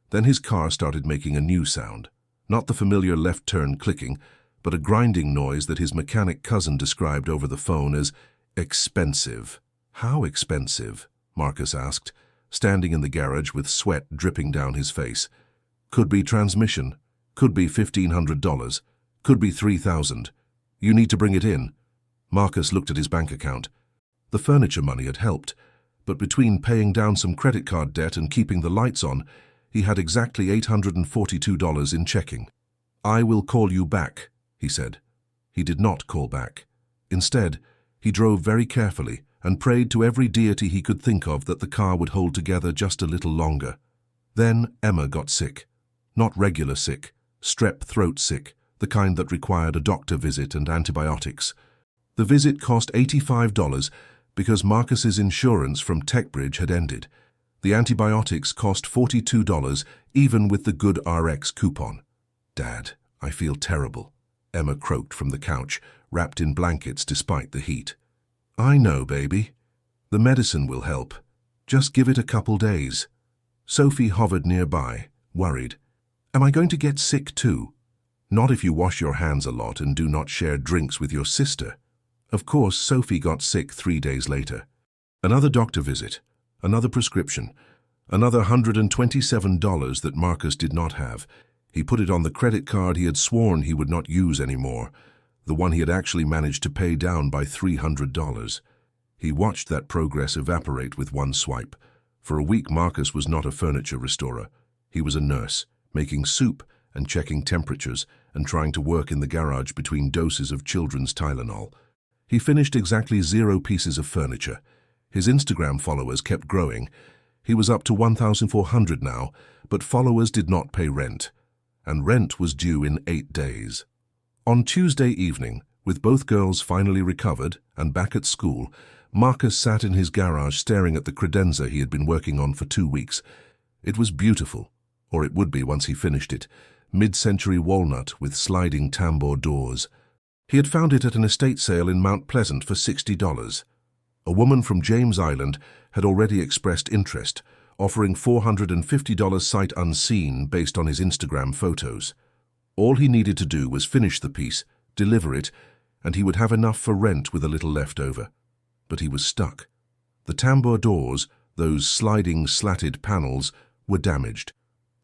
Then his car started making a new sound. Not the familiar left turn clicking, but a grinding noise that his mechanic cousin described over the phone as expensive. "How expensive?" Marcus asked, standing in the garage with sweat dripping down his face. "Could be transmission. Could be $1,500. Could be $3,000. You need to bring it in." Marcus looked at his bank account. The furniture money had helped, but between paying down some credit card debt and keeping the lights on, he had exactly $842 in checking. "I will call you back," he said. He did not call back. Instead, he drove very carefully, and prayed to every deity he could think of that the car would hold together just a little longer. Then Emma got sick. Not regular sick, strep throat sick, the kind that required a doctor visit and antibiotics. The visit cost $85 because Marcus's insurance from TechBridge had ended. The antibiotics cost $42, even with the Good RX coupon. "Dad, I feel terrible," Emma croaked from the couch, wrapped in blankets despite the heat. "I know, baby. The medicine will help. Just give it a couple days." Sophie hovered nearby, worried. "Am I going to get sick too?" "Not if you wash your hands a lot and do not share drinks with your sister." Of course, Sophie got sick 3 days later. Another doctor visit, another prescription, another $127 that Marcus did not have. He put it on the credit card he had sworn he would not use anymore, the one he had actually managed to pay down by $300. He watched that progress evaporate with one swipe. For a week, Marcus was not a furniture restorer. He was a nurse, making soup and checking temperatures and trying to work in the garage between doses of children's Tylenol. He finished exactly 0 pieces of furniture. His Instagram followers kept growing. He was up to 1,400 now, but followers did not pay rent. And rent was due in 8 days. On Tuesday evening, with both girls finally recovered and back at school, Marcus sat in his garage staring at the credenza he had been working on for 2 weeks. It was beautiful, or it would be once he finished it, mid-century walnut with sliding tambour doors. He had found it at an estate sale in Mount Pleasant for $60. A woman from James Island had already expressed interest, offering $450 sight unseen based on his Instagram photos. All he needed to do was finish the piece, deliver it, and he would have enough for rent with a little left over. But he was stuck. The tambour doors, those sliding slatted panels, were damaged.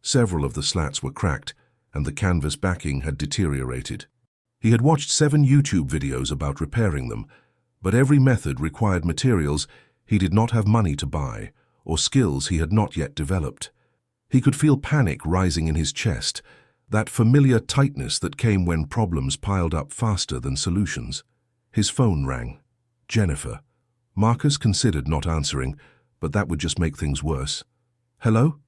Several of the slats were cracked, and the canvas backing had deteriorated. He had watched 7 YouTube videos about repairing them, but every method required materials he did not have money to buy, or skills he had not yet developed. He could feel panic rising in his chest, that familiar tightness that came when problems piled up faster than solutions. His phone rang. Jennifer. Marcus considered not answering, but that would just make things worse. "Hello?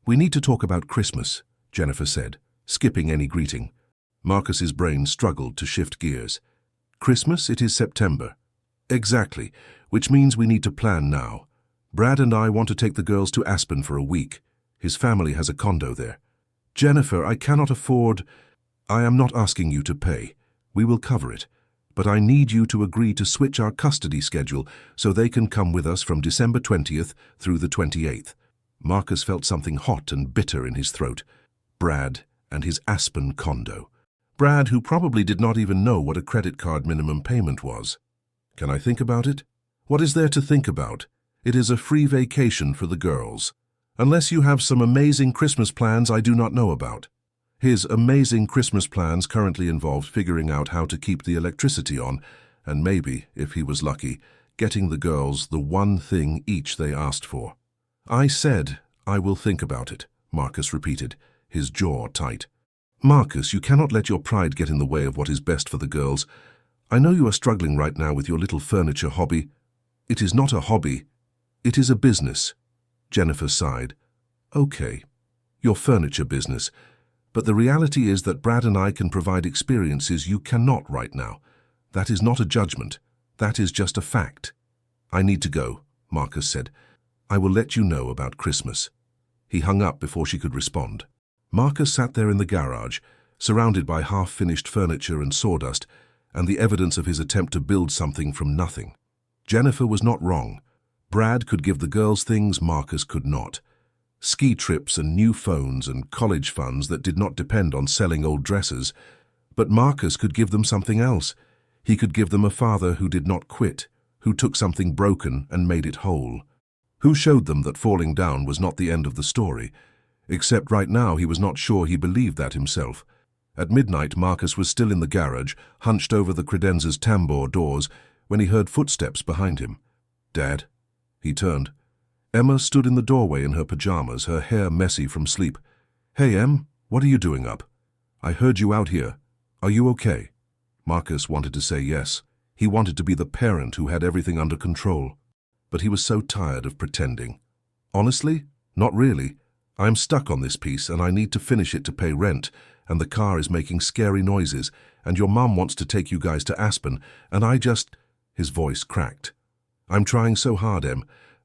We need to talk about Christmas," Jennifer said, skipping any greeting. Marcus's brain struggled to shift gears. "Christmas? It is September." "Exactly, which means we need to plan now. Brad and I want to take the girls to Aspen for a week. His family has a condo there." "Jennifer, I cannot afford—" "I am not asking you to pay. We will cover it. But I need you to agree to switch our custody schedule so they can come with us from December 20th through the 28th. Marcus felt something hot and bitter in his throat. Brad and his Aspen condo. Brad, who probably did not even know what a credit card minimum payment was. "Can I think about it?" "What is there to think about? It is a free vacation for the girls. Unless you have some amazing Christmas plans I do not know about." His amazing Christmas plans currently involved figuring out how to keep the electricity on, and maybe, if he was lucky, getting the girls the one thing each they asked for. "I said, I will think about it," Marcus repeated, his jaw tight. "Marcus, you cannot let your pride get in the way of what is best for the girls. I know you are struggling right now with your little furniture hobby." "It is not a hobby. It is a business." Jennifer sighed. "Okay, your furniture business. But the reality is that Brad and I can provide experiences you cannot right now. That is not a judgment. That is just a fact." "I need to go," Marcus said. "I will let you know about Christmas." He hung up before she could respond. Marcus sat there in the garage, surrounded by half-finished furniture and sawdust, and the evidence of his attempt to build something from nothing. Jennifer was not wrong. Brad could give the girls things Marcus could not. Ski trips and new phones and college funds that did not depend on selling old dresses. But Marcus could give them something else. He could give them a father who did not quit, who took something broken and made it whole. Who showed them that falling down was not the end of the story. Except right now he was not sure he believed that himself. At midnight, Marcus was still in the garage, hunched over the credenza's tambour doors, when he heard footsteps behind him. "Dad?" He turned. Emma stood in the doorway in her pajamas, her hair messy from sleep. "Hey, Em, what are you doing up? I heard you out here. Are you okay?" Marcus wanted to say yes. He wanted to be the parent who had everything under control. But he was so tired of pretending. Honestly, not really. I am stuck on this piece and I need to finish it to pay rent, and the car is making scary noises, and your mum wants to take you guys to Aspen, and I just... His voice cracked. I'm trying so hard, Em,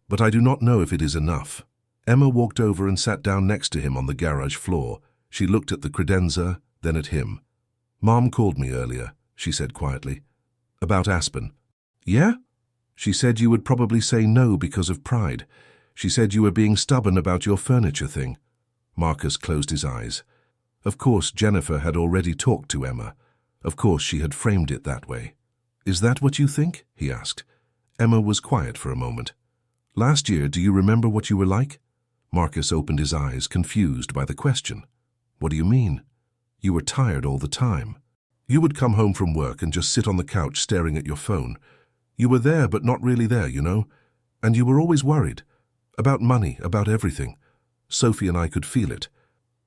but I do not know if it is enough. Emma walked over and sat down next to him on the garage floor. She looked at the credenza, then at him. Mom called me earlier, she said quietly. About Aspen. Yeah? She said you would probably say no because of pride. She said you were being stubborn about your furniture thing. Marcus closed his eyes. Of course, Jennifer had already talked to Emma. Of course, she had framed it that way. Is that what you think? He asked. Emma was quiet for a moment. Last year, do you remember what you were like? Marcus opened his eyes, confused by the question. What do you mean? You were tired all the time. You would come home from work and just sit on the couch staring at your phone. You were there, but not really there, you know. And you were always worried. About money, about everything. Sophie and I could feel it.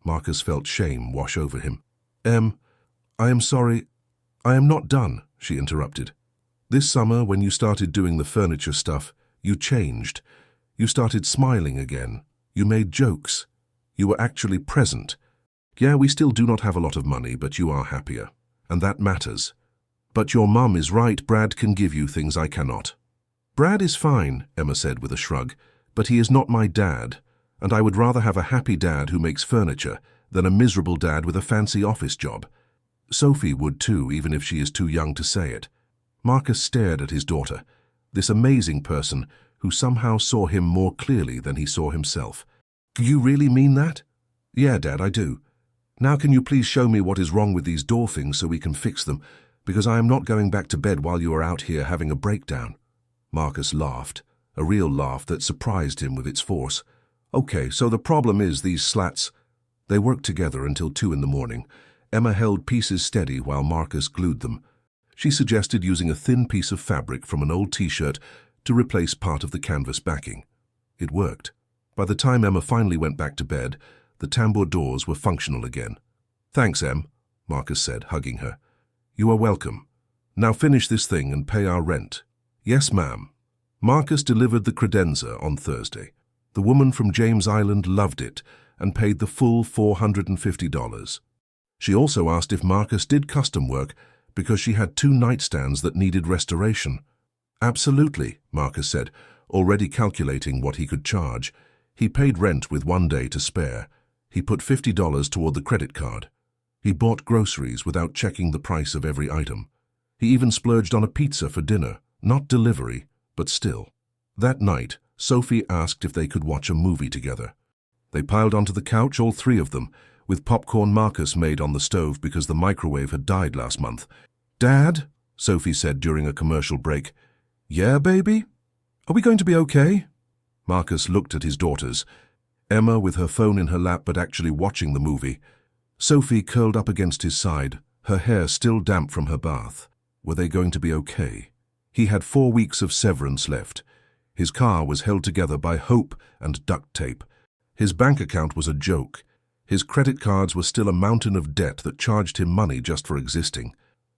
Marcus felt shame wash over him. I am sorry. I am not done, she interrupted. This summer, when you started doing the furniture stuff, you changed. You started smiling again. You made jokes. You were actually present. Yeah, we still do not have a lot of money, but you are happier. And that matters. But your mum is right, Brad can give you things I cannot. Brad is fine, Emma said with a shrug, but he is not my dad, and I would rather have a happy dad who makes furniture than a miserable dad with a fancy office job. Sophie would too, even if she is too young to say it. Marcus stared at his daughter, this amazing person who somehow saw him more clearly than he saw himself. Do you really mean that? Yeah, Dad, I do. Now can you please show me what is wrong with these door things so we can fix them, because I am not going back to bed while you are out here having a breakdown. Marcus laughed, a real laugh that surprised him with its force. Okay, so the problem is these slats. They worked together until 2 in the morning. Emma held pieces steady while Marcus glued them. She suggested using a thin piece of fabric from an old t-shirt to replace part of the canvas backing. It worked. By the time Emma finally went back to bed, the tambour doors were functional again. Thanks, Em, Marcus said, hugging her. You are welcome. Now finish this thing and pay our rent. Yes, ma'am. Marcus delivered the credenza on Thursday. The woman from James Island loved it and paid the full $450. She also asked if Marcus did custom work because she had 2 nightstands that needed restoration. Absolutely, Marcus said, already calculating what he could charge. He paid rent with 1 day to spare. He put $50 toward the credit card. He bought groceries without checking the price of every item. He even splurged on a pizza for dinner, not delivery, but still. That night, Sophie asked if they could watch a movie together. They piled onto the couch, all 3 of them, with popcorn Marcus made on the stove because the microwave had died last month. Dad, Sophie said during a commercial break. Yeah, baby? Are we going to be okay? Marcus looked at his daughters. Emma with her phone in her lap but actually watching the movie. Sophie curled up against his side, her hair still damp from her bath. Were they going to be okay? He had 4 weeks of severance left. His car was held together by hope and duct tape. His bank account was a joke. His credit cards were still a mountain of debt that charged him money just for existing.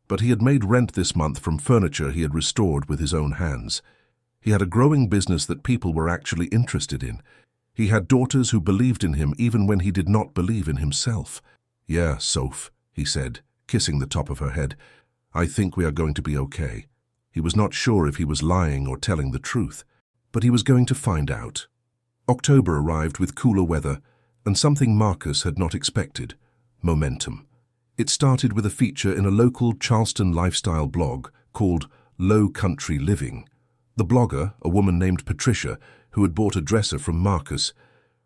But he had made rent this month from furniture he had restored with his own hands. He had a growing business that people were actually interested in. He had daughters who believed in him even when he did not believe in himself. Yeah, Soph, he said, kissing the top of her head. I think we are going to be okay. He was not sure if he was lying or telling the truth, but he was going to find out. October arrived with cooler weather and something Marcus had not expected, momentum. It started with a feature in a local Charleston lifestyle blog called Low Country Living. The blogger, a woman named Patricia, who had bought a dresser from Marcus,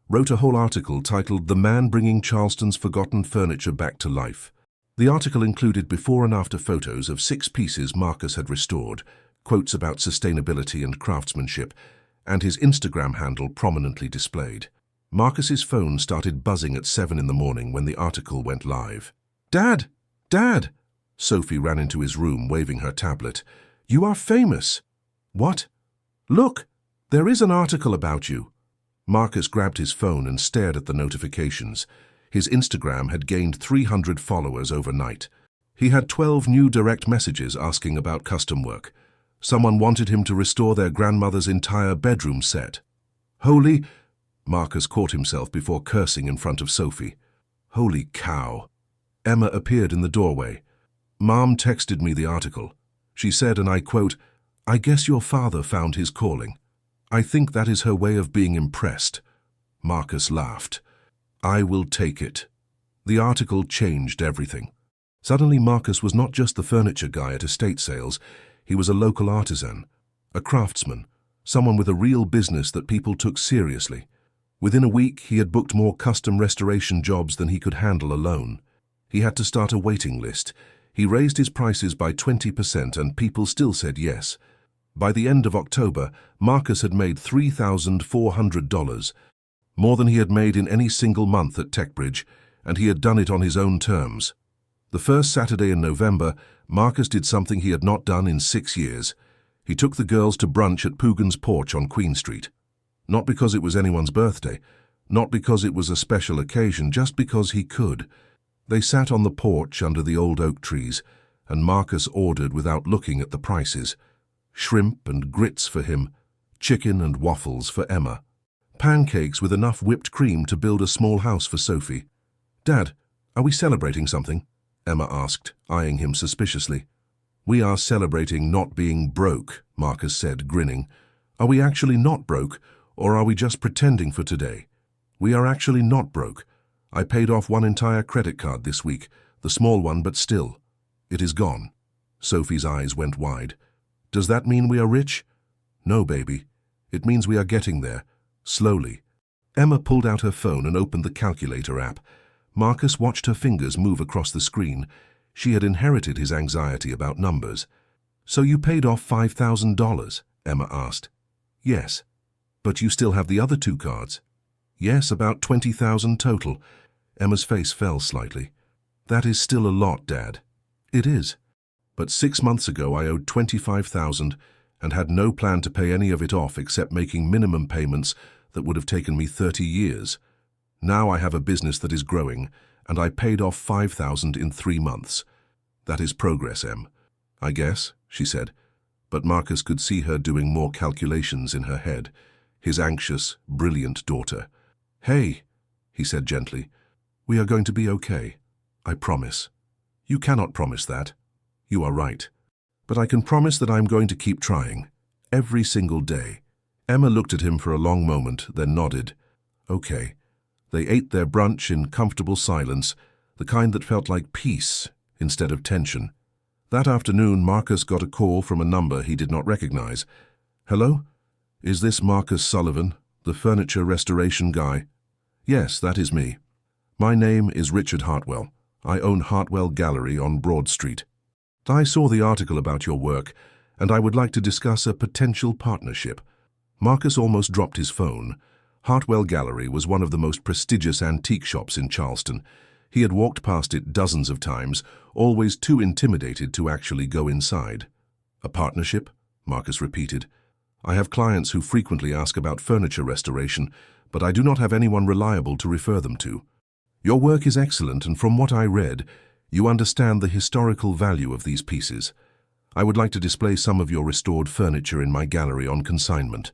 wrote a whole article titled The Man Bringing Charleston's Forgotten Furniture Back to Life. The article included before and after photos of 6 pieces Marcus had restored, quotes about sustainability and craftsmanship, and his Instagram handle prominently displayed. Marcus's phone started buzzing at 7 in the morning when the article went live. Dad! Dad! Sophie ran into his room waving her tablet. You are famous! What? Look! There is an article about you. Marcus grabbed his phone and stared at the notifications. His Instagram had gained 300 followers overnight. He had 12 new direct messages asking about custom work. Someone wanted him to restore their grandmother's entire bedroom set. Holy... Marcus caught himself before cursing in front of Sophie. Holy cow. Emma appeared in the doorway. Mom texted me the article. She said, and I quote, "I guess your father found his calling." I think that is her way of being impressed. Marcus laughed. I will take it. The article changed everything. Suddenly Marcus was not just the furniture guy at estate sales. He was a local artisan, a craftsman, someone with a real business that people took seriously. Within a week, he had booked more custom restoration jobs than he could handle alone. He had to start a waiting list. He raised his prices by 20% and people still said yes. By the end of October, Marcus had made $3,400, more than he had made in any single month at Techbridge, and he had done it on his own terms. The first Saturday in November, Marcus did something he had not done in 6 years. He took the girls to brunch at Poogan's porch on Queen Street. Not because it was anyone's birthday, not because it was a special occasion, just because he could. They sat on the porch under the old oak trees, and Marcus ordered without looking at the prices. Shrimp and grits for him, chicken and waffles for Emma. Pancakes with enough whipped cream to build a small house for Sophie. "Dad, are we celebrating something?" Emma asked, eyeing him suspiciously. "We are celebrating not being broke," Marcus said, grinning. "Are we actually not broke, or are we just pretending for today?" "We are actually not broke. I paid off one entire credit card this week, the small one, but still. It is gone." Sophie's eyes went wide. "Does that mean we are rich?" "No, baby. It means we are getting there, slowly." Emma pulled out her phone and opened the calculator app. Marcus watched her fingers move across the screen. She had inherited his anxiety about numbers. "So you paid off $5,000? Emma asked. "Yes. But you still have the other 2 cards?" "Yes, about 20,000 total." Emma's face fell slightly. "That is still a lot, Dad." "It is. But 6 months ago I owed 25,000 and had no plan to pay any of it off except making minimum payments that would have taken me 30 years. Now I have a business that is growing, and I paid off 5,000 in 3 months. That is progress, Em. I guess, she said. But Marcus could see her doing more calculations in her head, his anxious, brilliant daughter. "Hey," he said gently, "we are going to be okay. I promise." "You cannot promise that." "You are right. But I can promise that I am going to keep trying. Every single day." Emma looked at him for a long moment, then nodded. "Okay." They ate their brunch in comfortable silence, the kind that felt like peace instead of tension. That afternoon, Marcus got a call from a number he did not recognize. "Hello? Is this Marcus Sullivan, the furniture restoration guy?" "Yes, that is me. My name is Richard Hartwell. I own Hartwell Gallery on Broad Street. I saw the article about your work, and I would like to discuss a potential partnership." Marcus almost dropped his phone. Hartwell Gallery was one of the most prestigious antique shops in Charleston. He had walked past it dozens of times, always too intimidated to actually go inside. "A partnership?" Marcus repeated. "I have clients who frequently ask about furniture restoration, but I do not have anyone reliable to refer them to. Your work is excellent, and from what I read, you understand the historical value of these pieces. I would like to display some of your restored furniture in my gallery on consignment.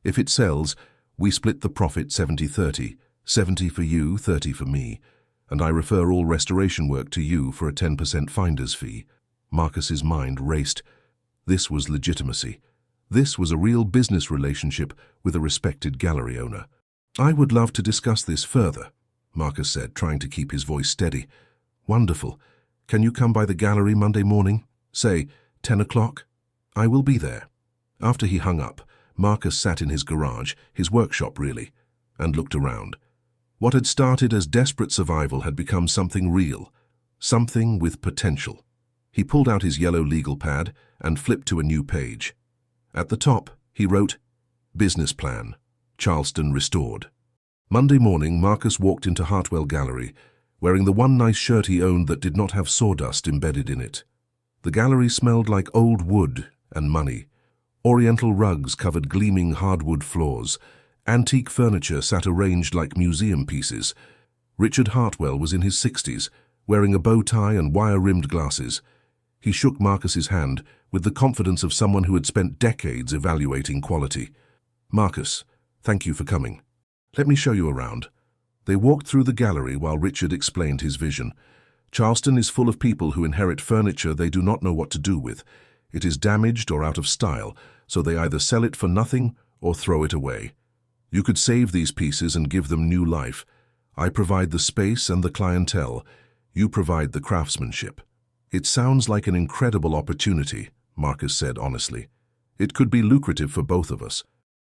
If it sells, we split the profit 70-30, 70 for you, 30 for me, and I refer all restoration work to you for a 10% finder's fee." Marcus's mind raced. This was legitimacy. This was a real business relationship with a respected gallery owner. "I would love to discuss this further," Marcus said, trying to keep his voice steady. "Wonderful. Can you come by the gallery Monday morning? Say, 10 o'clock? I will be there." After he hung up, Marcus sat in his garage, his workshop really, and looked around. What had started as desperate survival had become something real, something with potential. He pulled out his yellow legal pad and flipped to a new page. At the top, he wrote, "Business Plan, Charleston Restored." Monday morning, Marcus walked into Hartwell Gallery, wearing the one nice shirt he owned that did not have sawdust embedded in it. The gallery smelled like old wood and money. Oriental rugs covered gleaming hardwood floors. Antique furniture sat arranged like museum pieces. Richard Hartwell was in his 60s, wearing a bow tie and wire-rimmed glasses. He shook Marcus's hand with the confidence of someone who had spent decades evaluating quality. "Marcus, thank you for coming. Let me show you around." They walked through the gallery while Richard explained his vision. Charleston is full of people who inherit furniture they do not know what to do with. It is damaged or out of style, so they either sell it for nothing or throw it away. You could save these pieces and give them new life. I provide the space and the clientele. You provide the craftsmanship. "It sounds like an incredible opportunity," Marcus said honestly. "It could be lucrative for both of us.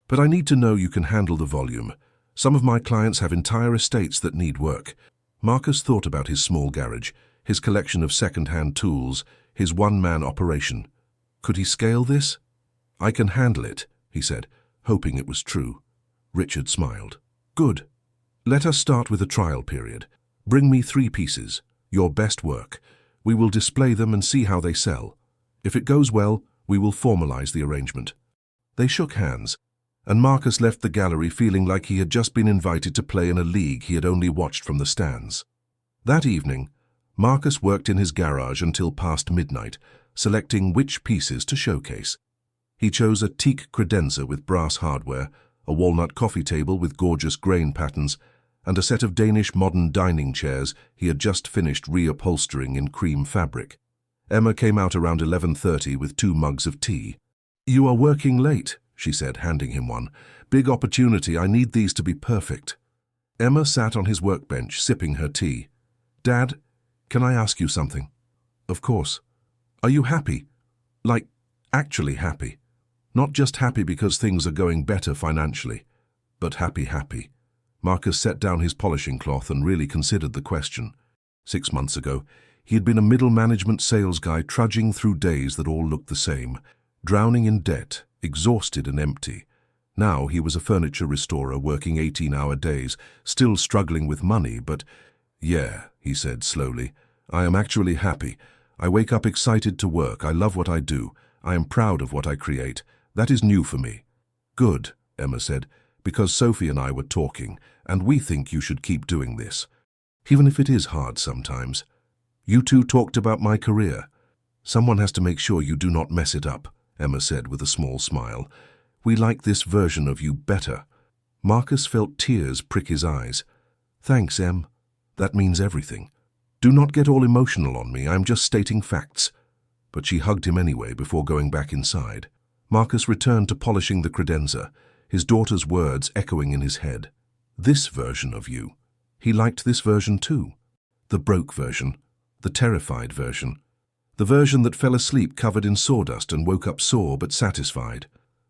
But I need to know you can handle the volume. Some of my clients have entire estates that need work." Marcus thought about his small garage, his collection of second-hand tools, his one-man operation. Could he scale this? "I can handle it," he said, hoping it was true. Richard smiled. "Good. Let us start with a trial period. Bring me 3 pieces, your best work. We will display them and see how they sell. If it goes well, we will formalize the arrangement." They shook hands, and Marcus left the gallery feeling like he had just been invited to play in a league he had only watched from the stands. That evening, Marcus worked in his garage until past midnight, selecting which pieces to showcase. He chose a teak credenza with brass hardware, a walnut coffee table with gorgeous grain patterns, and a set of Danish modern dining chairs he had just finished reupholstering in cream fabric. Emma came out around 11:30 with 2 mugs of tea. "You are working late," she said, handing him one. "Big opportunity. I need these to be perfect." Emma sat on his workbench, sipping her tea. "Dad, can I ask you something?" "Of course." "Are you happy? Like, actually happy? Not just happy because things are going better financially, but happy. Marcus set down his polishing cloth and really considered the question. 6 months ago, he had been a middle management sales guy trudging through days that all looked the same, drowning in debt, exhausted and empty. Now he was a furniture restorer working 18-hour days, still struggling with money, but, "Yeah," he said slowly, "I am actually happy. I wake up excited to work. I love what I do. I am proud of what I create. That is new for me." "Good," Emma said, "because Sophie and I were talking, and we think you should keep doing this, even if it is hard sometimes. You two talked about my career. Someone has to make sure you do not mess it up," Emma said with a small smile. "We like this version of you better." Marcus felt tears prick his eyes. "Thanks, Em. That means everything. Do not get all emotional on me. I'm just stating facts." But she hugged him anyway before going back inside. Marcus returned to polishing the credenza, his daughter's words echoing in his head. "This version of you." He liked this version too. The broke version. The terrified version. The version that fell asleep covered in sawdust and woke up sore but satisfied.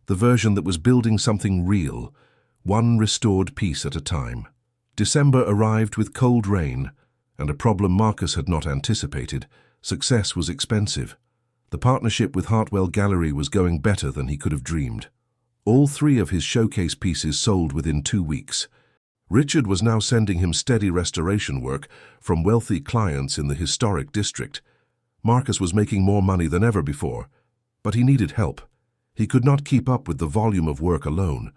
The version that was building something real, one restored piece at a time. December arrived with cold rain, and a problem Marcus had not anticipated. Success was expensive. The partnership with Hartwell Gallery was going better than he could have dreamed. All 3 of his showcase pieces sold within 2 weeks. Richard was now sending him steady restoration work from wealthy clients in the historic district. Marcus was making more money than ever before, but he needed help. He could not keep up with the volume of work alone.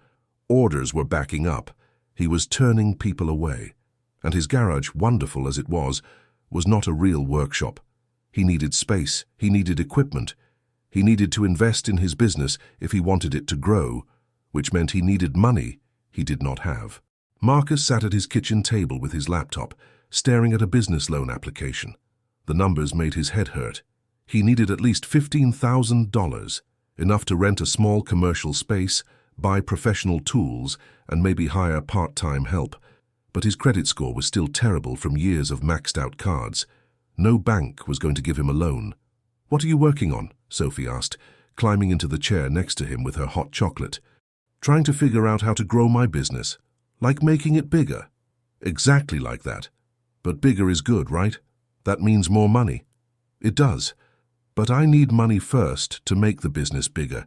Orders were backing up. He was turning people away. And his garage, wonderful as it was not a real workshop. He needed space. He needed equipment. He needed to invest in his business if he wanted it to grow, which meant he needed money he did not have. Marcus sat at his kitchen table with his laptop, staring at a business loan application. The numbers made his head hurt. He needed at least $15,000, enough to rent a small commercial space, buy professional tools, and maybe hire part-time help. But his credit score was still terrible from years of maxed-out cards. No bank was going to give him a loan. "What are you working on?" Sophie asked, climbing into the chair next to him with her hot chocolate. "Trying to figure out how to grow my business. Like making it bigger." "Exactly like that. But bigger is good, right? That means more money." "It does. But I need money first to make the business bigger.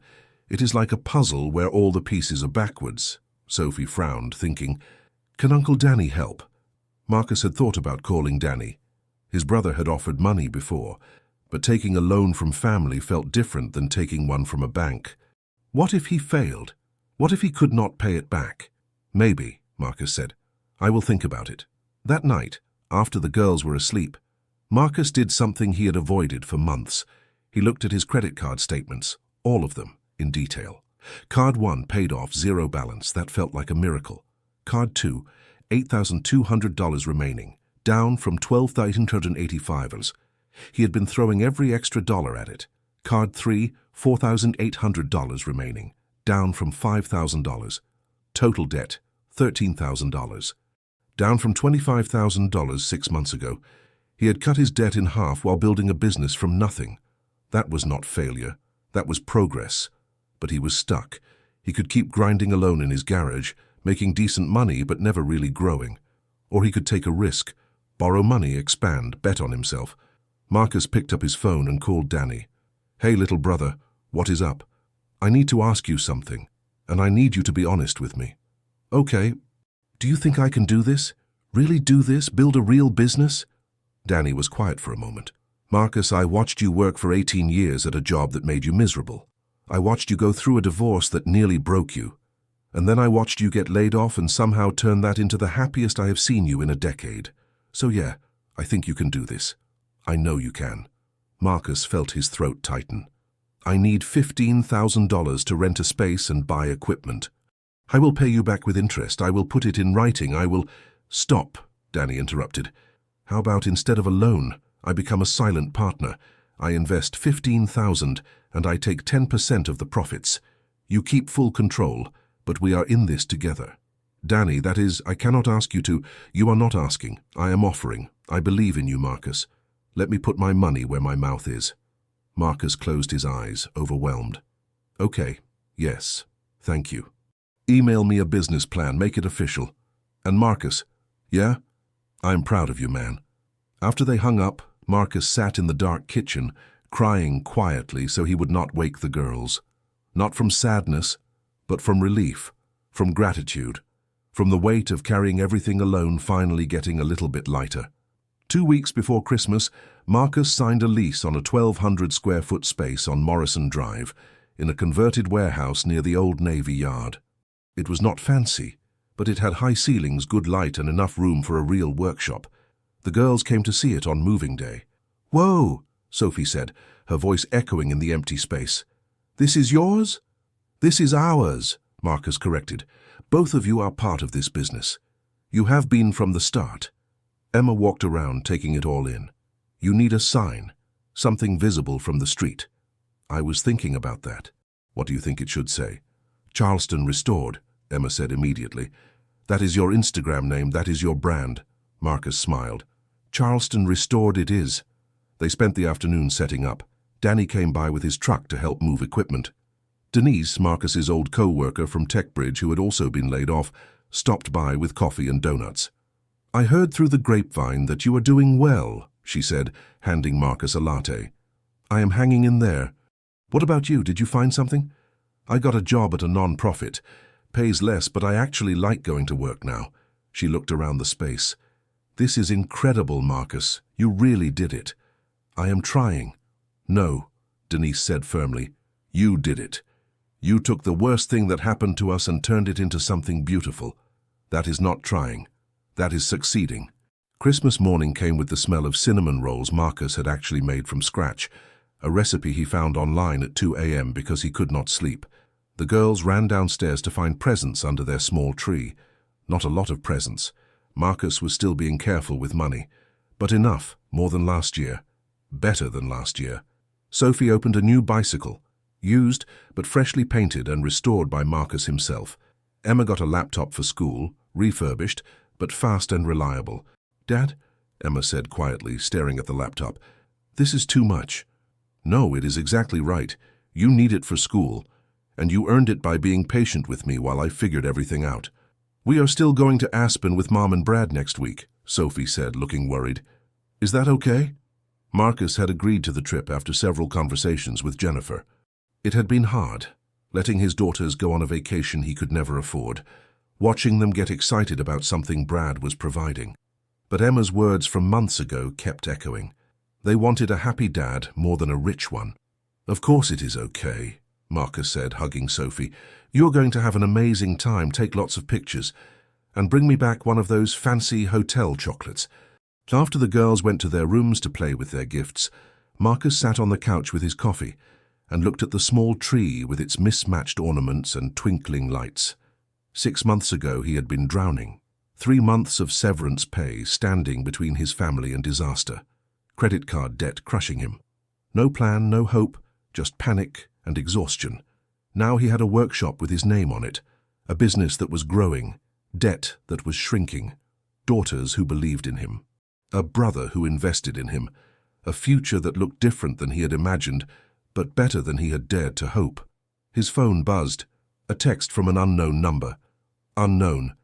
It is like a puzzle where all the pieces are backwards." Sophie frowned, thinking, "Can Uncle Danny help?" Marcus had thought about calling Danny. His brother had offered money before, but taking a loan from family felt different than taking one from a bank. What if he failed? What if he could not pay it back? "Maybe," Marcus said. "I will think about it." That night, after the girls were asleep, Marcus did something he had avoided for months. He looked at his credit card statements, all of them, in detail. Card 1 paid off, zero balance. That felt like a miracle. Card 2, $8,200 remaining, down from $12,885. He had been throwing every extra dollar at it. Card 3, $4,800 remaining, down from $5,000. Total debt, $13,000. Down from $25,000 6 months ago. He had cut his debt in half while building a business from nothing. That was not failure. That was progress. But he was stuck. He could keep grinding alone in his garage, making decent money but never really growing. Or he could take a risk, borrow money, expand, bet on himself. Marcus picked up his phone and called Danny. "Hey, little brother, what is up? I need to ask you something, and I need you to be honest with me." "Okay. Do you think I can do this? Really do this? Build a real business?" Danny was quiet for a moment. "Marcus, I watched you work for 18 years at a job that made you miserable. I watched you go through a divorce that nearly broke you. And then I watched you get laid off and somehow turn that into the happiest I have seen you in a decade. So yeah, I think you can do this. I know you can." Marcus felt his throat tighten. "I need $15,000 to rent a space and buy equipment. I will pay you back with interest. I will put it in writing. I will—" "Stop," Danny interrupted. "How about instead of a loan, I become a silent partner. I invest $15,000 and I take 10% of the profits. You keep full control, but we are in this together." "Danny, that is, I cannot ask you to—" "You are not asking. I am offering. I believe in you, Marcus. Let me put my money where my mouth is." Marcus closed his eyes, overwhelmed. "Okay, yes, thank you. Email me a business plan, make it official. And Marcus, yeah? I'm proud of you, man." After they hung up, Marcus sat in the dark kitchen, crying quietly so he would not wake the girls. Not from sadness, but from relief, from gratitude, from the weight of carrying everything alone finally getting a little bit lighter. 2 weeks before Christmas, Marcus signed a lease on a 1,200-square-foot space on Morrison Drive, in a converted warehouse near the old Navy Yard. It was not fancy, but it had high ceilings, good light, and enough room for a real workshop. The girls came to see it on moving day. "Whoa," Sophie said, her voice echoing in the empty space. "This is yours?" "This is ours," Marcus corrected. "Both of you are part of this business. You have been from the start." Emma walked around, taking it all in. "You need a sign, something visible from the street." "I was thinking about that. What do you think it should say?" "Charleston Restored," Emma said immediately. "That is your Instagram name, that is your brand." Marcus smiled. "Charleston Restored it is." They spent the afternoon setting up. Danny came by with his truck to help move equipment. Denise, Marcus's old co-worker from TechBridge, who had also been laid off, stopped by with coffee and donuts. "I heard through the grapevine that you are doing well," she said, handing Marcus a latte. "I am hanging in there. What about you? Did you find something?" "I got a job at a non-profit. Pays less, but I actually like going to work now." She looked around the space. "This is incredible, Marcus. You really did it." "I am trying." "No," Denise said firmly. "You did it. You took the worst thing that happened to us and turned it into something beautiful. That is not trying. That is succeeding." Christmas morning came with the smell of cinnamon rolls Marcus had actually made from scratch, a recipe he found online at 2 a.m. because he could not sleep. The girls ran downstairs to find presents under their small tree. Not a lot of presents. Marcus was still being careful with money. But enough, more than last year. Better than last year. Sophie opened a new bicycle, used but freshly painted and restored by Marcus himself. Emma got a laptop for school, refurbished, but fast and reliable. "Dad," Emma said quietly, staring at the laptop, "this is too much." "No, it is exactly right. You need it for school, and you earned it by being patient with me while I figured everything out." "We are still going to Aspen with Mom and Brad next week," Sophie said, looking worried. "Is that okay?" Marcus had agreed to the trip after several conversations with Jennifer. It had been hard, letting his daughters go on a vacation he could never afford, watching them get excited about something Brad was providing. But Emma's words from months ago kept echoing. They wanted a happy dad more than a rich one. "Of course it is okay," Marcus said, hugging Sophie. "You're going to have an amazing time, take lots of pictures, and bring me back one of those fancy hotel chocolates." After the girls went to their rooms to play with their gifts, Marcus sat on the couch with his coffee and looked at the small tree with its mismatched ornaments and twinkling lights. 6 months ago he had been drowning. 3 months of severance pay standing between his family and disaster. Credit card debt crushing him. No plan, no hope, just panic and exhaustion. Now he had a workshop with his name on it, a business that was growing, debt that was shrinking, daughters who believed in him, a brother who invested in him, a future that looked different than he had imagined, but better than he had dared to hope. His phone buzzed, a text from an unknown number. Unknown.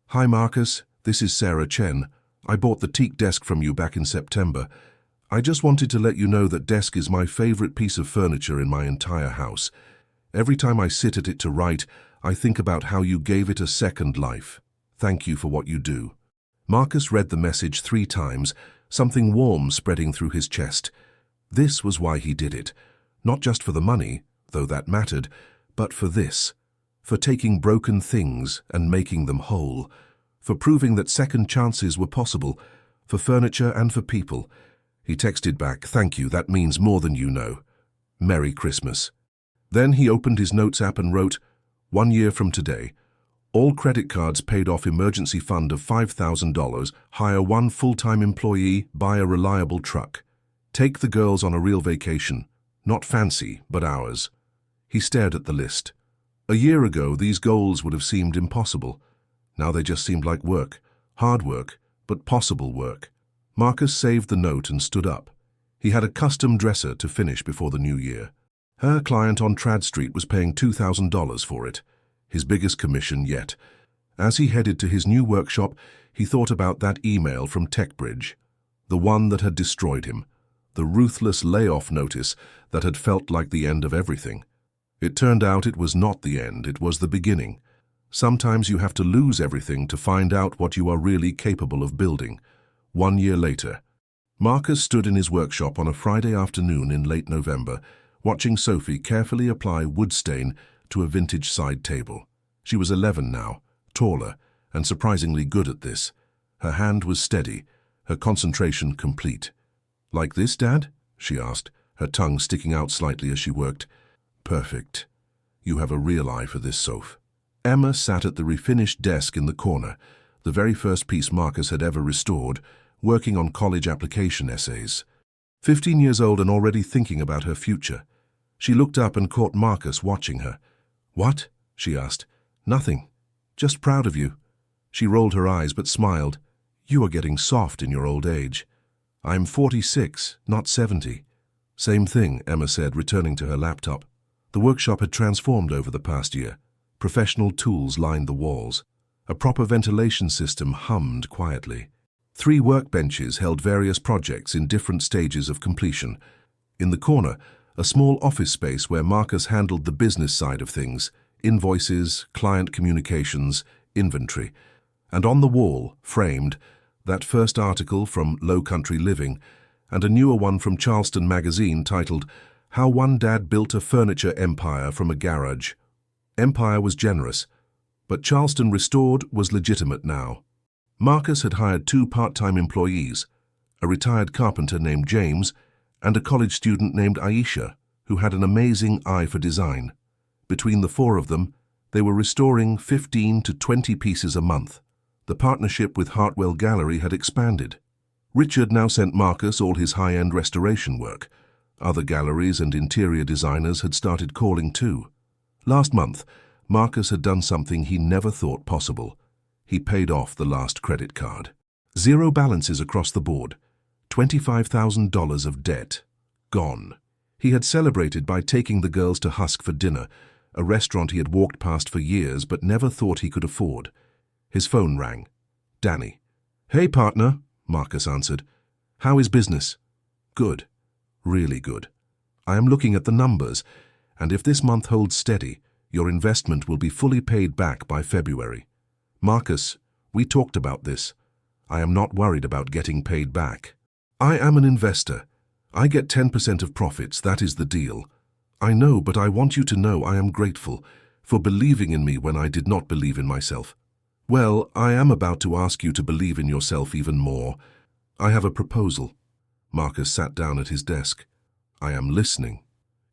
Hi Marcus, this is Sarah Chen. I bought the teak desk from you back in September. I just wanted to let you know that desk is my favorite piece of furniture in my entire house. Every time I sit at it to write, I think about how you gave it a second life. Thank you for what you do. Marcus read the message 3 times, something warm spreading through his chest. This was why he did it. Not just for the money, though that mattered, but for this. For taking broken things and making them whole. For proving that second chances were possible. For furniture and for people. He texted back, "Thank you, that means more than you know. Merry Christmas." Then he opened his notes app and wrote, "1 year from today. All credit cards paid off, emergency fund of $5,000, hire 1 full-time employee, buy a reliable truck. Take the girls on a real vacation. Not fancy, but ours." He stared at the list. A year ago, these goals would have seemed impossible. Now they just seemed like work. Hard work, but possible work. Marcus saved the note and stood up. He had a custom dresser to finish before the new year. Her client on Trad Street was paying $2,000 for it, his biggest commission yet. As he headed to his new workshop, he thought about that email from TechBridge, the one that had destroyed him, the ruthless layoff notice that had felt like the end of everything. It turned out it was not the end, it was the beginning. Sometimes you have to lose everything to find out what you are really capable of building. 1 year later, Marcus stood in his workshop on a Friday afternoon in late November, watching Sophie carefully apply wood stain to a vintage side table. She was 11 now, taller, and surprisingly good at this. Her hand was steady, her concentration complete. "Like this, Dad?" she asked, her tongue sticking out slightly as she worked. "Perfect. You have a real eye for this, Soph." Emma sat at the refinished desk in the corner, the very first piece Marcus had ever restored, working on college application essays. 15 years old and already thinking about her future. She looked up and caught Marcus watching her. "What?" she asked. "Nothing. Just proud of you." She rolled her eyes but smiled. "You are getting soft in your old age." "I'm 46, not 70. "Same thing," Emma said, returning to her laptop. The workshop had transformed over the past year. Professional tools lined the walls. A proper ventilation system hummed quietly. 3 workbenches held various projects in different stages of completion. In the corner, a small office space where Marcus handled the business side of things, invoices, client communications, inventory. And on the wall, framed, that first article from Low Country Living, and a newer one from Charleston magazine titled, "How One Dad Built a Furniture Empire from a Garage." Empire was generous, but Charleston Restored was legitimate now. Marcus had hired 2 part-time employees, a retired carpenter named James and a college student named Aisha, who had an amazing eye for design. Between the 4 of them, they were restoring 15 to 20 pieces a month. The partnership with Hartwell Gallery had expanded. Richard now sent Marcus all his high-end restoration work. Other galleries and interior designers had started calling too. Last month, Marcus had done something he never thought possible. He paid off the last credit card. 0 balances across the board. $25,000 of debt. Gone. He had celebrated by taking the girls to Husk for dinner, a restaurant he had walked past for years but never thought he could afford. His phone rang. Danny. "Hey, partner," Marcus answered. "How is business?" "Good. Really good. I am looking at the numbers, and if this month holds steady, your investment will be fully paid back by February. Marcus, we talked about this. I am not worried about getting paid back. I am an investor. I get 10% of profits, that is the deal. I know, but I want you to know I am grateful for believing in me when I did not believe in myself. Well, I am about to ask you to believe in yourself even more. I have a proposal. Marcus sat down at his desk. I am listening.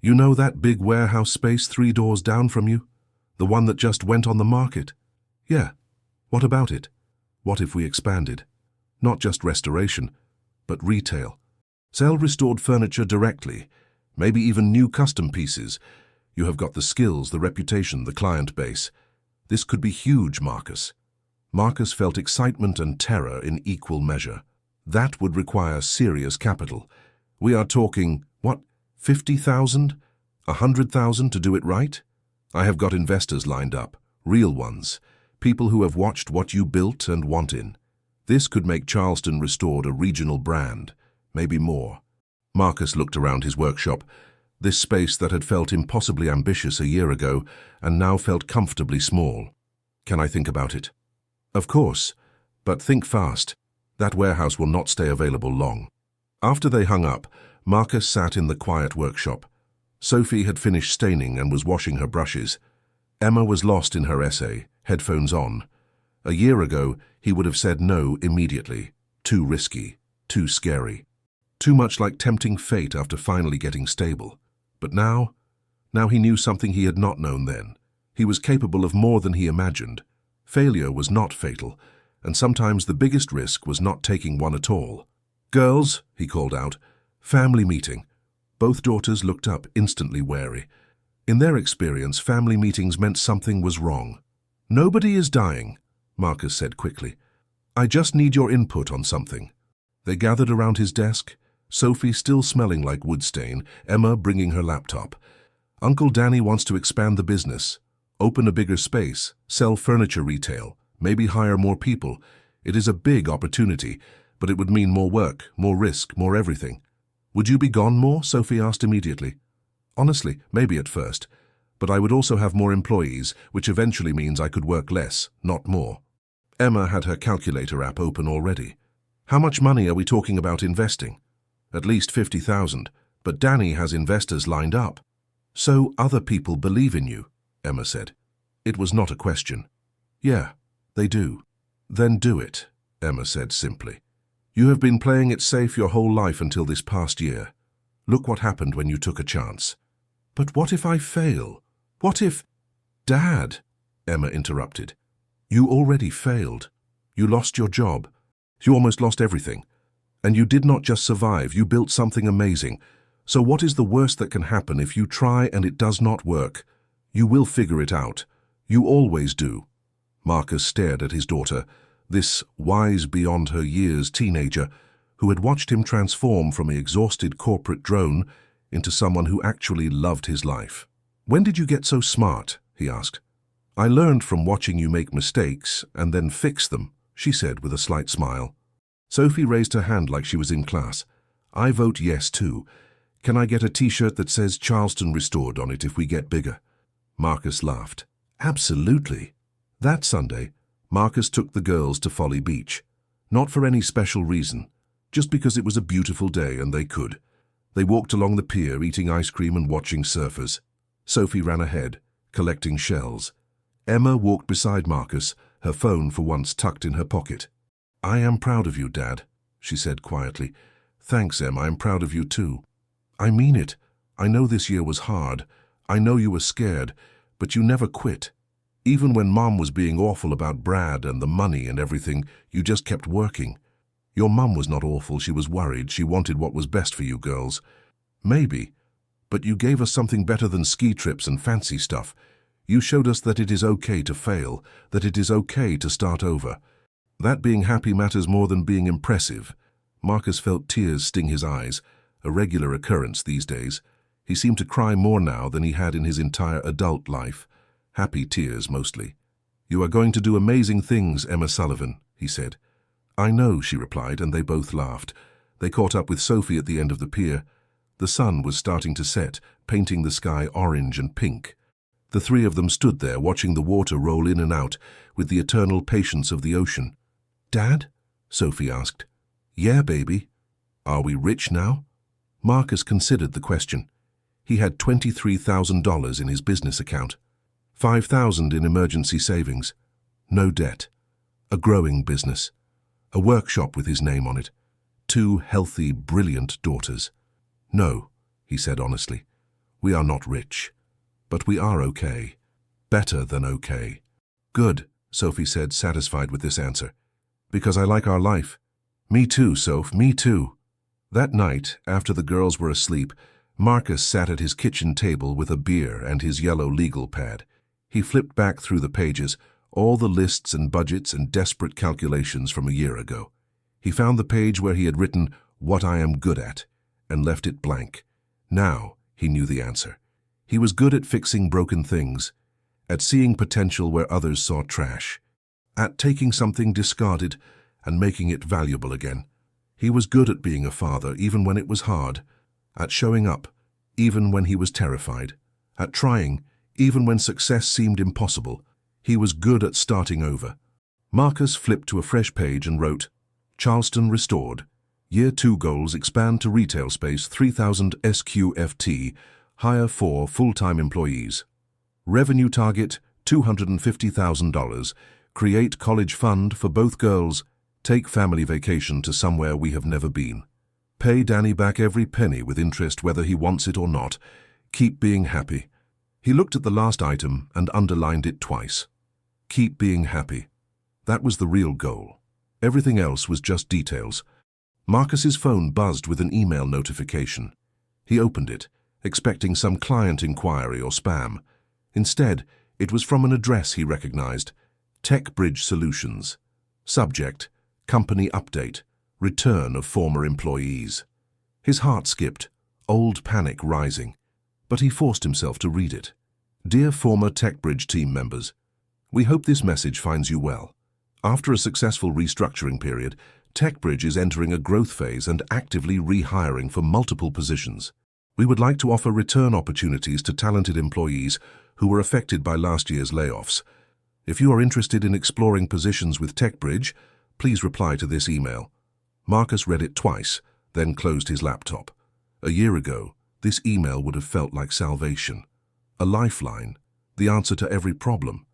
You know that big warehouse space 3 doors down from you? The one that just went on the market? Yeah. What about it? What if we expanded? Not just restoration, but retail. Sell restored furniture directly, maybe even new custom pieces. You have got the skills, the reputation, the client base. This could be huge, Marcus. Marcus felt excitement and terror in equal measure. That would require serious capital. We are talking, what, 50,000? 100,000 to do it right? I have got investors lined up, real ones, people who have watched what you built and want in. This could make Charleston Restored a regional brand, maybe more. Marcus looked around his workshop, this space that had felt impossibly ambitious a year ago and now felt comfortably small. Can I think about it? Of course, but think fast. That warehouse will not stay available long. After they hung up, Marcus sat in the quiet workshop. Sophie had finished staining and was washing her brushes. Emma was lost in her essay, headphones on. A year ago, he would have said no immediately. Too risky, too scary. Too much like tempting fate after finally getting stable. But now he knew something he had not known then. He was capable of more than he imagined. Failure was not fatal, and sometimes the biggest risk was not taking one at all. Girls, he called out, family meeting. Both daughters looked up, instantly wary. In their experience, family meetings meant something was wrong. Nobody is dying, Marcus said quickly. I just need your input on something. They gathered around his desk, Sophie still smelling like wood stain, Emma bringing her laptop. Uncle Danny wants to expand the business, open a bigger space, sell furniture retail, maybe hire more people. It is a big opportunity, but it would mean more work, more risk, more everything. Would you be gone more? Sophie asked immediately. Honestly, maybe at first, but I would also have more employees, which eventually means I could work less, not more. Emma had her calculator app open already. How much money are we talking about investing? At least 50,000, but Danny has investors lined up. So other people believe in you, Emma said. It was not a question. Yeah, they do. Then do it, Emma said simply. You have been playing it safe your whole life until this past year. Look what happened when you took a chance. But what if I fail? What if... Dad, Emma interrupted. You already failed. You lost your job. You almost lost everything. And you did not just survive, you built something amazing. So what is the worst that can happen if you try and it does not work? You will figure it out. You always do. Marcus stared at his daughter, this wise beyond her years teenager who had watched him transform from an exhausted corporate drone into someone who actually loved his life. When did you get so smart? He asked. I learned from watching you make mistakes and then fix them, she said with a slight smile. Sophie raised her hand like she was in class. I vote yes too. Can I get a t-shirt that says Charleston Restored on it if we get bigger? Marcus laughed. Absolutely. That Sunday, Marcus took the girls to Folly Beach. Not for any special reason, just because it was a beautiful day and they could. They walked along the pier eating ice cream and watching surfers. Sophie ran ahead, collecting shells. Emma walked beside Marcus, her phone for once tucked in her pocket. I am proud of you, Dad, she said quietly. Thanks, Em, I'm proud of you too. I mean it. I know this year was hard. I know you were scared, but you never quit. Even when Mom was being awful about Brad and the money and everything, you just kept working. Your mum was not awful, she was worried, she wanted what was best for you girls. Maybe, but you gave us something better than ski trips and fancy stuff. You showed us that it is okay to fail, that it is okay to start over. That being happy matters more than being impressive. Marcus felt tears sting his eyes, a regular occurrence these days. He seemed to cry more now than he had in his entire adult life. Happy tears, mostly. You are going to do amazing things, Emma Sullivan, he said. I know, she replied, and they both laughed. They caught up with Sophie at the end of the pier. The sun was starting to set, painting the sky orange and pink. The three of them stood there, watching the water roll in and out, with the eternal patience of the ocean. Dad? Sophie asked. Yeah, baby. Are we rich now? Marcus considered the question. He had $23,000 in his business account. $5,000 in emergency savings. No debt. A growing business. A workshop with his name on it. 2 healthy, brilliant daughters. "No," he said honestly, "we are not rich, but we are okay. Better than okay." "Good," Sophie said, satisfied with this answer, "because I like our life." "Me too, Soph, me too." That night, after the girls were asleep, Marcus sat at his kitchen table with a beer and his yellow legal pad. He flipped back through the pages, all the lists and budgets and desperate calculations from a year ago. He found the page where he had written, "What I am good at," and left it blank. Now he knew the answer. He was good at fixing broken things, at seeing potential where others saw trash, at taking something discarded and making it valuable again. He was good at being a father even when it was hard, at showing up even when he was terrified, at trying even when success seemed impossible. He was good at starting over. Marcus flipped to a fresh page and wrote, "Charleston restored. Year 2 goals: expand to retail space 3,000 SQFT, hire 4 full-time employees. Revenue target $250,000, create college fund for both girls, take family vacation to somewhere we have never been. Pay Danny back every penny with interest whether he wants it or not. Keep being happy." He looked at the last item and underlined it twice. Keep being happy. That was the real goal. Everything else was just details. Marcus's phone buzzed with an email notification. He opened it, expecting some client inquiry or spam. Instead, it was from an address he recognized: TechBridge Solutions. Subject: Company Update, Return of Former Employees. His heart skipped, old panic rising, but he forced himself to read it. "Dear former TechBridge team members, we hope this message finds you well. After a successful restructuring period, TechBridge is entering a growth phase and actively rehiring for multiple positions. We would like to offer return opportunities to talented employees who were affected by last year's layoffs. If you are interested in exploring positions with TechBridge, please reply to this email." Marcus read it twice, then closed his laptop. A year ago, this email would have felt like salvation. A lifeline, the answer to every problem.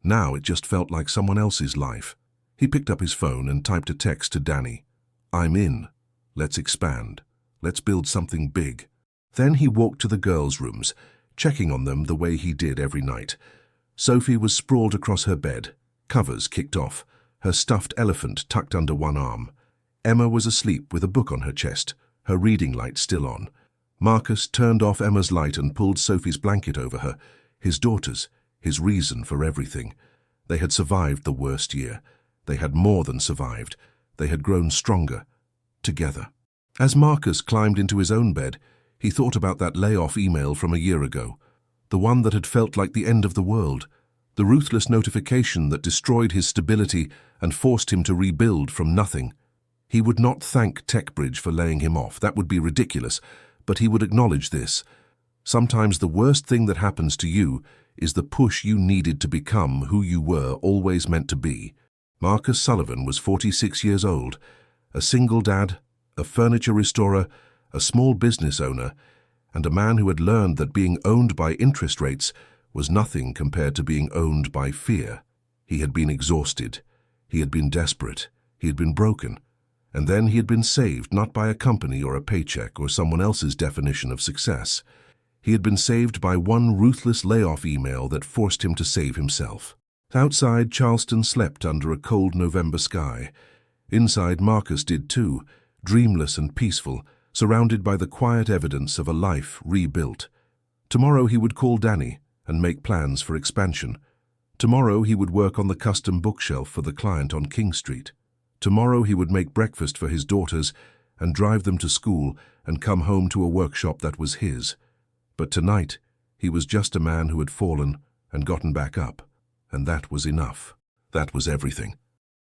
Now it just felt like someone else's life. He picked up his phone and typed a text to Danny. "I'm in. Let's expand. Let's build something big." Then he walked to the girls' rooms, checking on them the way he did every night. Sophie was sprawled across her bed, covers kicked off, her stuffed elephant tucked under one arm. Emma was asleep with a book on her chest, her reading light still on. Marcus turned off Emma's light and pulled Sophie's blanket over her. His daughters, his reason for everything. They had survived the worst year. They had more than survived. They had grown stronger. Together. As Marcus climbed into his own bed, he thought about that layoff email from a year ago. The one that had felt like the end of the world. The ruthless notification that destroyed his stability and forced him to rebuild from nothing. He would not thank TechBridge for laying him off. That would be ridiculous. But he would acknowledge this. Sometimes the worst thing that happens to you is the push you needed to become who you were always meant to be. Marcus Sullivan was 46 years old, a single dad, a furniture restorer, a small business owner, and a man who had learned that being owned by interest rates was nothing compared to being owned by fear. He had been exhausted. He had been desperate. He had been broken. And then he had been saved not by a company or a paycheck or someone else's definition of success. He had been saved by one ruthless layoff email that forced him to save himself. Outside, Charleston slept under a cold November sky. Inside, Marcus did too, dreamless and peaceful, surrounded by the quiet evidence of a life rebuilt. Tomorrow he would call Danny and make plans for expansion. Tomorrow he would work on the custom bookshelf for the client on King Street. Tomorrow he would make breakfast for his daughters and drive them to school and come home to a workshop that was his. But tonight, he was just a man who had fallen and gotten back up, and that was enough. That was everything.